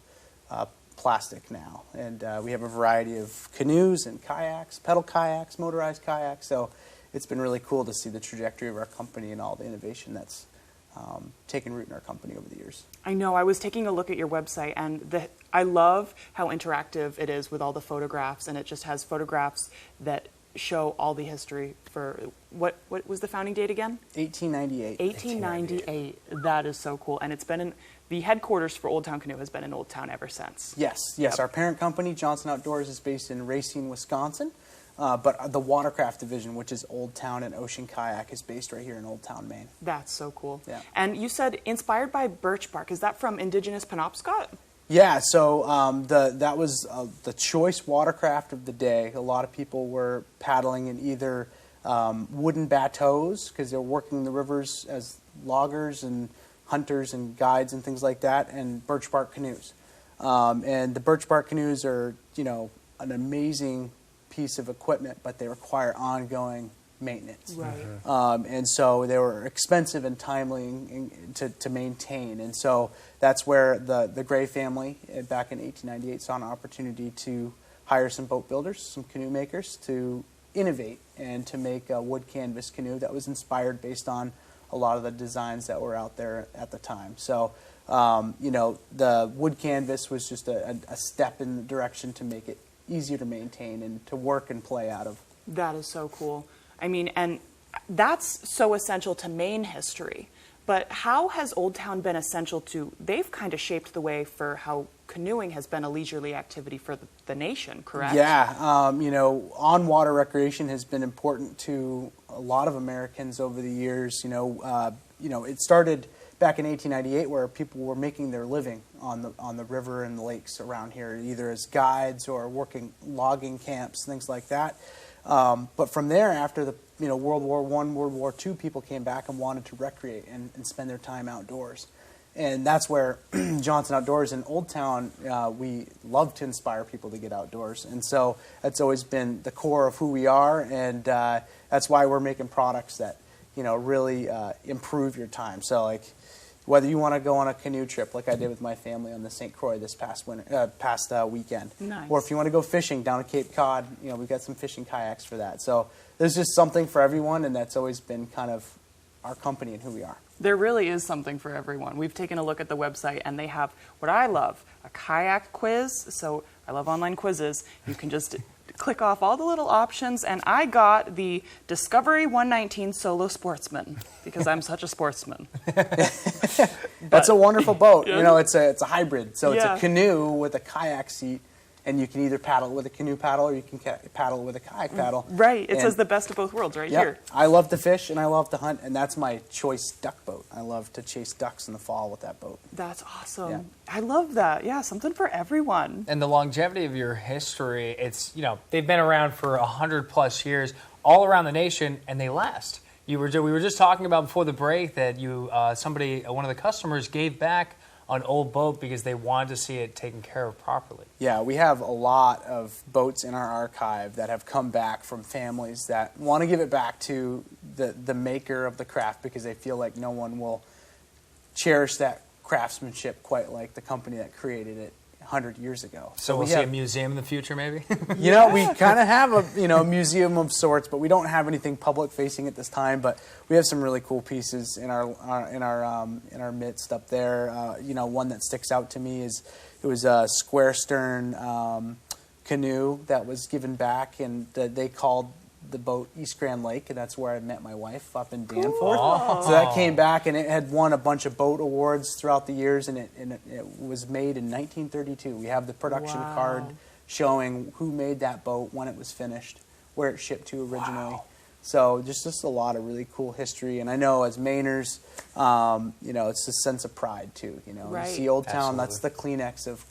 plastic now, and we have a variety of canoes and kayaks, pedal kayaks, motorized kayaks. So it's been really cool to see the trajectory of our company and all the innovation that's taken root in our company over the years. I know. I was taking a look at your website, and I love how interactive it is with all the photographs, and it just has photographs that show all the history for what was the founding date again? 1898. 1898. That is so cool. And it's been the headquarters for Old Town Canoe has been in Old Town ever since. Yes. Yep. Our parent company, Johnson Outdoors, is based in Racine, Wisconsin. But the watercraft division, which is Old Town and Ocean Kayak, is based right here in Old Town, Maine. That's so cool. Yeah. And you said inspired by birch bark. Is that from Indigenous Penobscot? Yeah, so that was the choice watercraft of the day. A lot of people were paddling in either wooden bateaus, because they're working the rivers as loggers and hunters and guides and things like that, and birch bark canoes. And the birch bark canoes are, an amazing piece of equipment, but they require ongoing maintenance. Right. And so they were expensive and timely to maintain. And so that's where the Gray family, back in 1898, saw an opportunity to hire some boat builders, some canoe makers, to innovate and to make a wood canvas canoe that was inspired based on a lot of the designs that were out there at the time. So, the wood canvas was just a step in the direction to make it easier to maintain and to work and play out of. That is so cool. I mean, and that's so essential to Maine history. But how has Old Town been essential to, they've kind of shaped the way for how canoeing has been a leisurely activity for the nation, correct? Yeah, on-water recreation has been important to a lot of Americans over the years. It started back in 1898 where people were making their living on the river and the lakes around here, either as guides or working logging camps, things like that. But from there, after the World War I, World War II, people came back and wanted to recreate and spend their time outdoors. And that's where Johnson Outdoors in Old Town, we love to inspire people to get outdoors. And so that's always been the core of who we are, and that's why we're making products that really improve your time. So like, whether you want to go on a canoe trip like I did with my family on the St. Croix this past weekend, nice. Or if you want to go fishing down at Cape Cod, we've got some fishing kayaks for that. So there's just something for everyone, and that's always been kind of our company and who we are. There really is something for everyone. We've taken a look at the website, and they have what I love, a kayak quiz. So I love online quizzes. You can just click off all the little options, and I got the Discovery 119 Solo Sportsman because I'm such a sportsman. That's a wonderful boat. Yeah. It's a hybrid. So it's a canoe with a kayak seat, and you can either paddle with a canoe paddle or you can paddle with a kayak paddle. Right. It says the best of both worlds right here. I love to fish and I love to hunt, and that's my choice duck boat. I love to chase ducks in the fall with that boat. That's awesome. Yeah. I love that. Yeah, something for everyone. And the longevity of your history, it's, they've been around for 100+ years all around the nation, and they last. We were just talking about before the break that one of the customers gave back an old boat because they wanted to see it taken care of properly. Yeah, we have a lot of boats in our archive that have come back from families that want to give it back to the maker of the craft because they feel like no one will cherish that craftsmanship quite like the company that created it 100 years ago. So we'll see a museum in the future, maybe? You know, we kind of have a museum of sorts, but we don't have anything public facing at this time. But we have some really cool pieces in our midst up there. One that sticks out to me is it was a square stern canoe that was given back, and they called the boat East Grand Lake, and that's where I met my wife up in Danforth. Cool. So that came back, and it had won a bunch of boat awards throughout the years, and it was made in 1932. We have the production card showing who made that boat, when it was finished, where it shipped to originally. Wow. So just a lot of really cool history, and I know as Mainers, it's a sense of pride too. Right. You see Old Town, Absolutely. that's the Kleenex of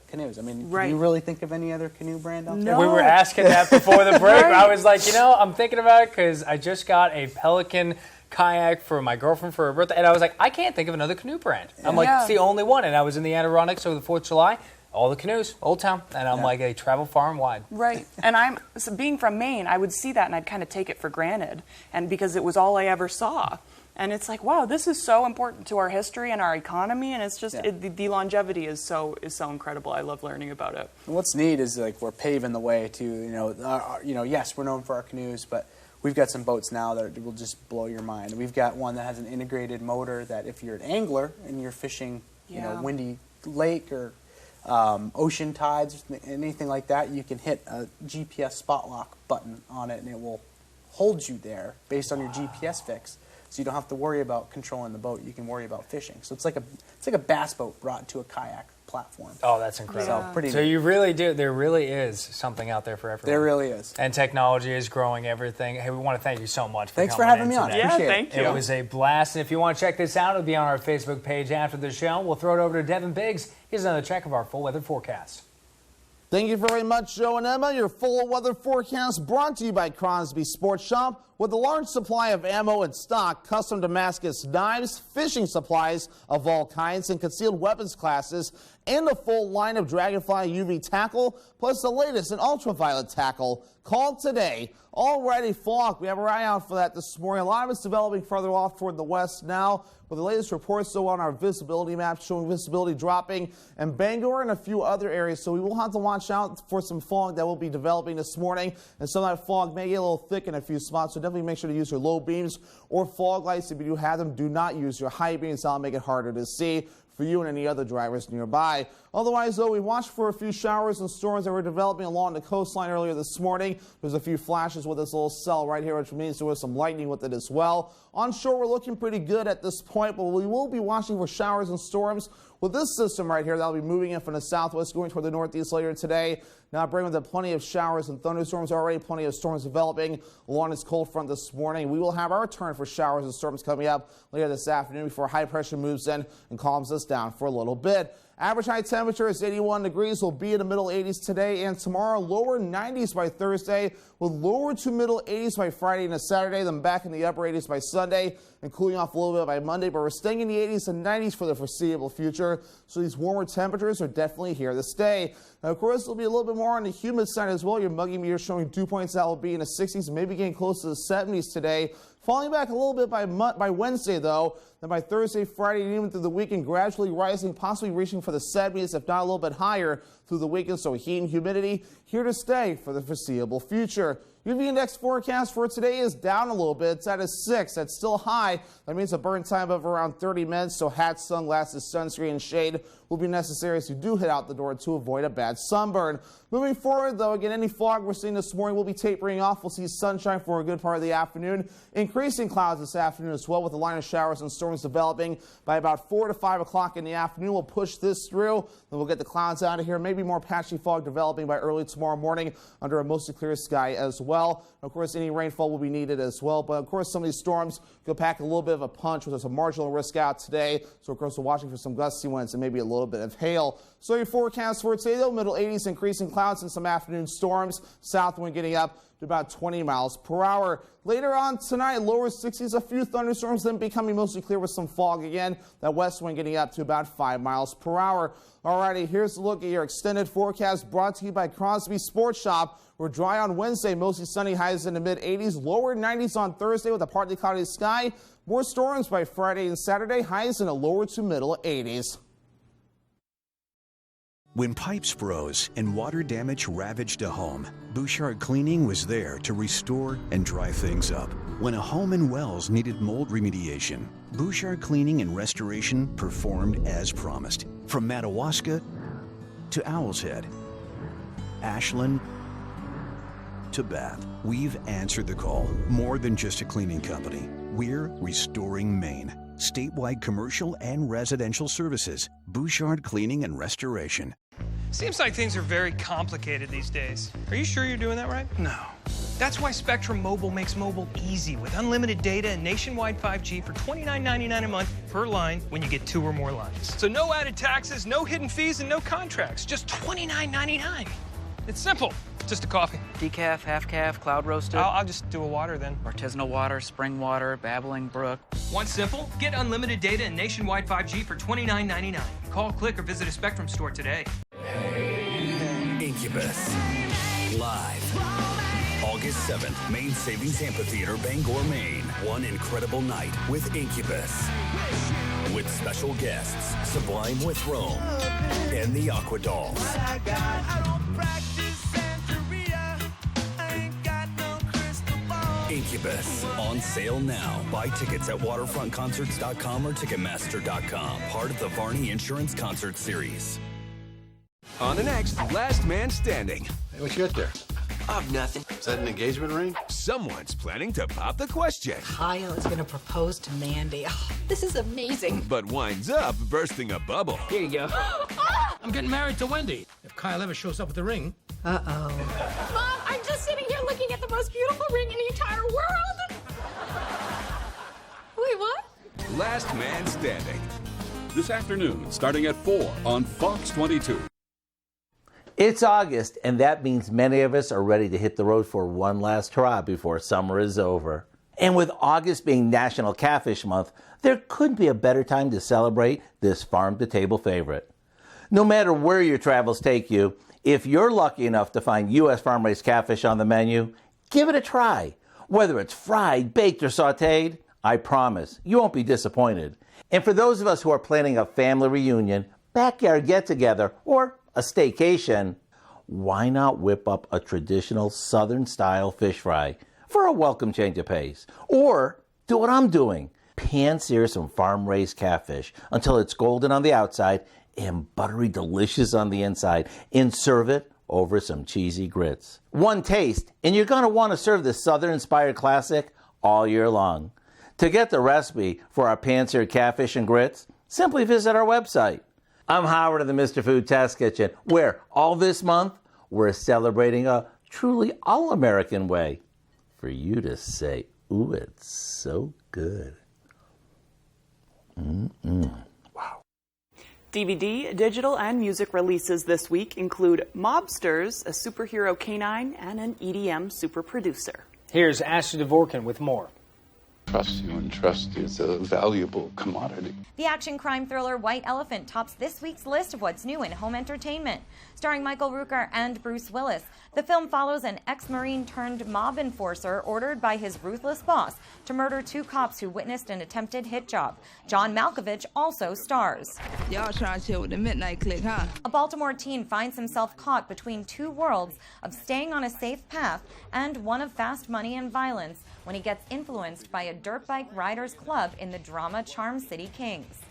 canoes. I mean, Right. can you really think of any other canoe brand out there? No. We were asking that before the break. I was like, I'm thinking about it because I just got a Pelican kayak for my girlfriend for her birthday, and I was like, I can't think of another canoe brand. I'm like, it's the only one. And I was in the Adirondacks over the 4th of July, all the canoes, Old Town, and I'm like, they travel far and wide. Right. And being from Maine, I would see that and I'd kind of take it for granted, and because it was all I ever saw. And it's like, wow, this is so important to our history and our economy, and it's just the longevity is so incredible. I love learning about it. And what's neat is like we're paving the way to yes, we're known for our canoes, but we've got some boats now that will just blow your mind. We've got one that has an integrated motor that if you're an angler and you're fishing, windy lake or ocean tides, anything like that, you can hit a GPS spot lock button on it, and it will hold you there based on your GPS fix. So you don't have to worry about controlling the boat. You can worry about fishing. So it's like a bass boat brought to a kayak platform. Oh, that's incredible. So pretty So neat. you really do. There really is something out there for everyone. There really is. And technology is growing everything. Hey, we want to thank you so much for Thanks for coming having in me on. today. Appreciate thank you. It was a blast. And if you want to check this out, it'll be on our Facebook page after the show. We'll throw it over to Devin Biggs. Here's another check of our full weather forecast. Thank you very much, Joe and Emma. Your full weather forecast brought to you by Crosby Sports Shop. With a large supply of ammo in stock, custom Damascus knives, fishing supplies of all kinds, and concealed weapons classes, and a full line of Dragonfly UV tackle, plus the latest in ultraviolet tackle. Call today. Alrighty, fog. We have our eye out for that this morning. A lot of it's developing further off toward the west now, with the latest reports though on our visibility map showing visibility dropping in Bangor and a few other areas. So we will have to watch out for some fog that will be developing this morning, and some of that fog may get a little thick in a few spots. So definitely make sure to use your low beams or fog lights. If you do have them, do not use your high beams. That'll make it harder to see for you and any other drivers nearby. Otherwise, though, we watched for a few showers and storms that were developing along the coastline earlier this morning. There's a few flashes with this little cell right here, which means there was some lightning with it as well. Onshore, we're looking pretty good at this point, but we will be watching for showers and storms with this system right here that'll be moving in from the southwest, going toward the northeast later today. Now bringing with it plenty of showers and thunderstorms already, plenty of storms developing along this cold front this morning. We will have our turn for showers and storms coming up later this afternoon before high pressure moves in and calms us down for a little bit. Average high temperature is 81 degrees. Will be in the middle 80s today and tomorrow. Lower 90s by Thursday, with lower to middle 80s by Friday and Saturday, then back in the upper 80s by Sunday, and cooling off a little bit by Monday. But we're staying in the 80s and 90s for the foreseeable future. So these warmer temperatures are definitely here to stay. Now, of course, it'll be a little bit more on the humid side as well. Your muggy meter showing dew points that will be in the 60s, maybe getting close to the 70s today. Falling back a little bit by Wednesday, though. Then by Thursday, Friday, and even through the weekend, gradually rising, possibly reaching for the 70s, if not a little bit higher through the weekend. So heat and humidity here to stay for the foreseeable future. UV index forecast for today is down a little bit. It's at a 6. That's still high. That means a burn time of around 30 minutes. So hats, sunglasses, sunscreen, and shade will be necessary as you do head out the door to avoid a bad sunburn. Moving forward, though, again, any fog we're seeing this morning will be tapering off. We'll see sunshine for a good part of the afternoon. Increasing clouds this afternoon as well, with a line of showers and storms developing by about 4 to 5 o'clock in the afternoon. We'll push this through. Then we'll get the clouds out of here. Maybe more patchy fog developing by early tomorrow morning under a mostly clear sky as well. Of course, any rainfall will be needed as well. But, of course, some of these storms go pack a little bit of a punch, with there's a marginal risk out today. So, of course, we're watching for some gusty winds and maybe a little bit of hail. So your forecast for today, though, middle 80s, increasing clouds and some afternoon storms. South wind getting up to about 20 miles per hour. Later on tonight, lower 60s, a few thunderstorms, then becoming mostly clear with some fog again. That west wind getting up to about 5 miles per hour. Alrighty, here's a look at your extended forecast brought to you by Crosby Sports Shop. We're dry on Wednesday, mostly sunny, highs in the mid-80s, lower 90s on Thursday with a partly cloudy sky. More storms by Friday and Saturday, highs in the lower to middle 80s. When pipes froze and water damage ravaged a home, Bouchard Cleaning was there to restore and dry things up. When a home in Wells needed mold remediation, Bouchard Cleaning and Restoration performed as promised. From Madawaska to Owl's Head, Ashland to Bath, we've answered the call. More than just a cleaning company, we're restoring Maine. Statewide commercial and residential services. Bouchard Cleaning and Restoration. Seems like things are very complicated these days. Are you sure you're doing that right? No. That's why Spectrum Mobile makes mobile easy with unlimited data and nationwide 5G for $29.99 a month per line when you get 2 or more lines. So no added taxes, no hidden fees, and no contracts. Just $29.99. It's simple. Just a coffee. Decaf, half calf, cloud roasted. I'll just do a water then. Artisanal water, spring water, babbling brook. Want simple? Get unlimited data and nationwide 5G for $29.99. Call, click, or visit a Spectrum store today. Incubus. Live. August 7th, Maine Savings Amphitheater, Bangor, Maine. One incredible night with Incubus. With special guests, Sublime with Rome and the Aqua Dolls. Incubus, on sale now. Buy tickets at waterfrontconcerts.com or ticketmaster.com. Part of the Varney Insurance Concert Series. On the next Last Man Standing. Hey, what you got there? Oh, nothing. Is that an engagement ring? Someone's planning to pop the question. Kyle is going to propose to Mandy. Oh, this is amazing. But winds up bursting a bubble. Here you go. I'm getting married to Wendy. If Kyle ever shows up with the ring. Uh-oh. Mom, I'm just sitting here looking at the most beautiful ring in the entire world. Wait, what? Last Man Standing. This afternoon, starting at 4 on Fox 22. It's August, and that means many of us are ready to hit the road for one last hurrah before summer is over. And with August being National Catfish Month, there couldn't be a better time to celebrate this farm-to-table favorite. No matter where your travels take you, if you're lucky enough to find U.S. farm-raised catfish on the menu, give it a try. Whether it's fried, baked, or sautéed, I promise you won't be disappointed. And for those of us who are planning a family reunion, backyard get-together, or a staycation, why not whip up a traditional Southern-style fish fry for a welcome change of pace? Or do what I'm doing. Pan-sear some farm-raised catfish until it's golden on the outside and buttery delicious on the inside, and serve it over some cheesy grits. One taste, and you're going to want to serve this Southern-inspired classic all year long. To get the recipe for our pan-seared catfish and grits, simply visit our website. I'm Howard of the Mr. Food Test Kitchen, where all this month we're celebrating a truly all-American way for you to say, ooh, it's so good. Wow. DVD, digital, and music releases this week include Mobsters, a superhero canine, and an EDM super producer. Here's Ashley Dvorkin with more. Trust you, and trust is a valuable commodity. The action crime thriller White Elephant tops this week's list of what's new in home entertainment. Starring Michael Rooker and Bruce Willis, the film follows an ex-Marine turned mob enforcer ordered by his ruthless boss to murder 2 cops who witnessed an attempted hit job. John Malkovich also stars. Y'all trying to chill with the midnight click, huh? A Baltimore teen finds himself caught between 2 worlds of staying on a safe path and one of fast money and violence when he gets influenced by a dirt bike riders club in the drama Charm City Kings.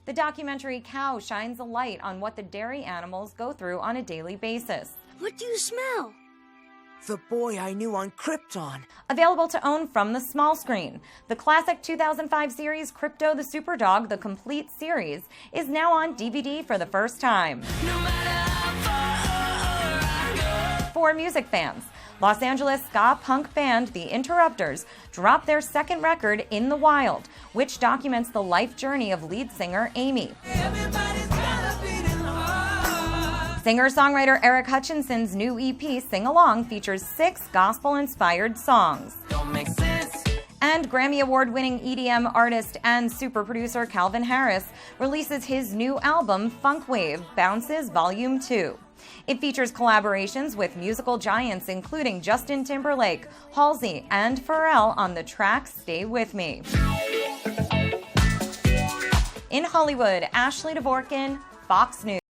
The documentary Cow shines a light on what the dairy animals go through on a daily basis. What do you smell? The boy I knew on Krypton. Available to own from the small screen, the classic 2005 series Crypto the Superdog, the complete series, is now on DVD for the first time. For music fans, Los Angeles ska punk band The Interrupters dropped their second record, In the Wild, which documents the life journey of lead singer Amy. Singer-songwriter Eric Hutchinson's new EP, Sing Along, features 6 gospel-inspired songs. And Grammy Award-winning EDM artist and super producer Calvin Harris releases his new album, Funk Wave Bounces Volume 2. It features collaborations with musical giants including Justin Timberlake, Halsey, and Pharrell on the track Stay With Me. In Hollywood, Ashley Dvorkin, Fox News.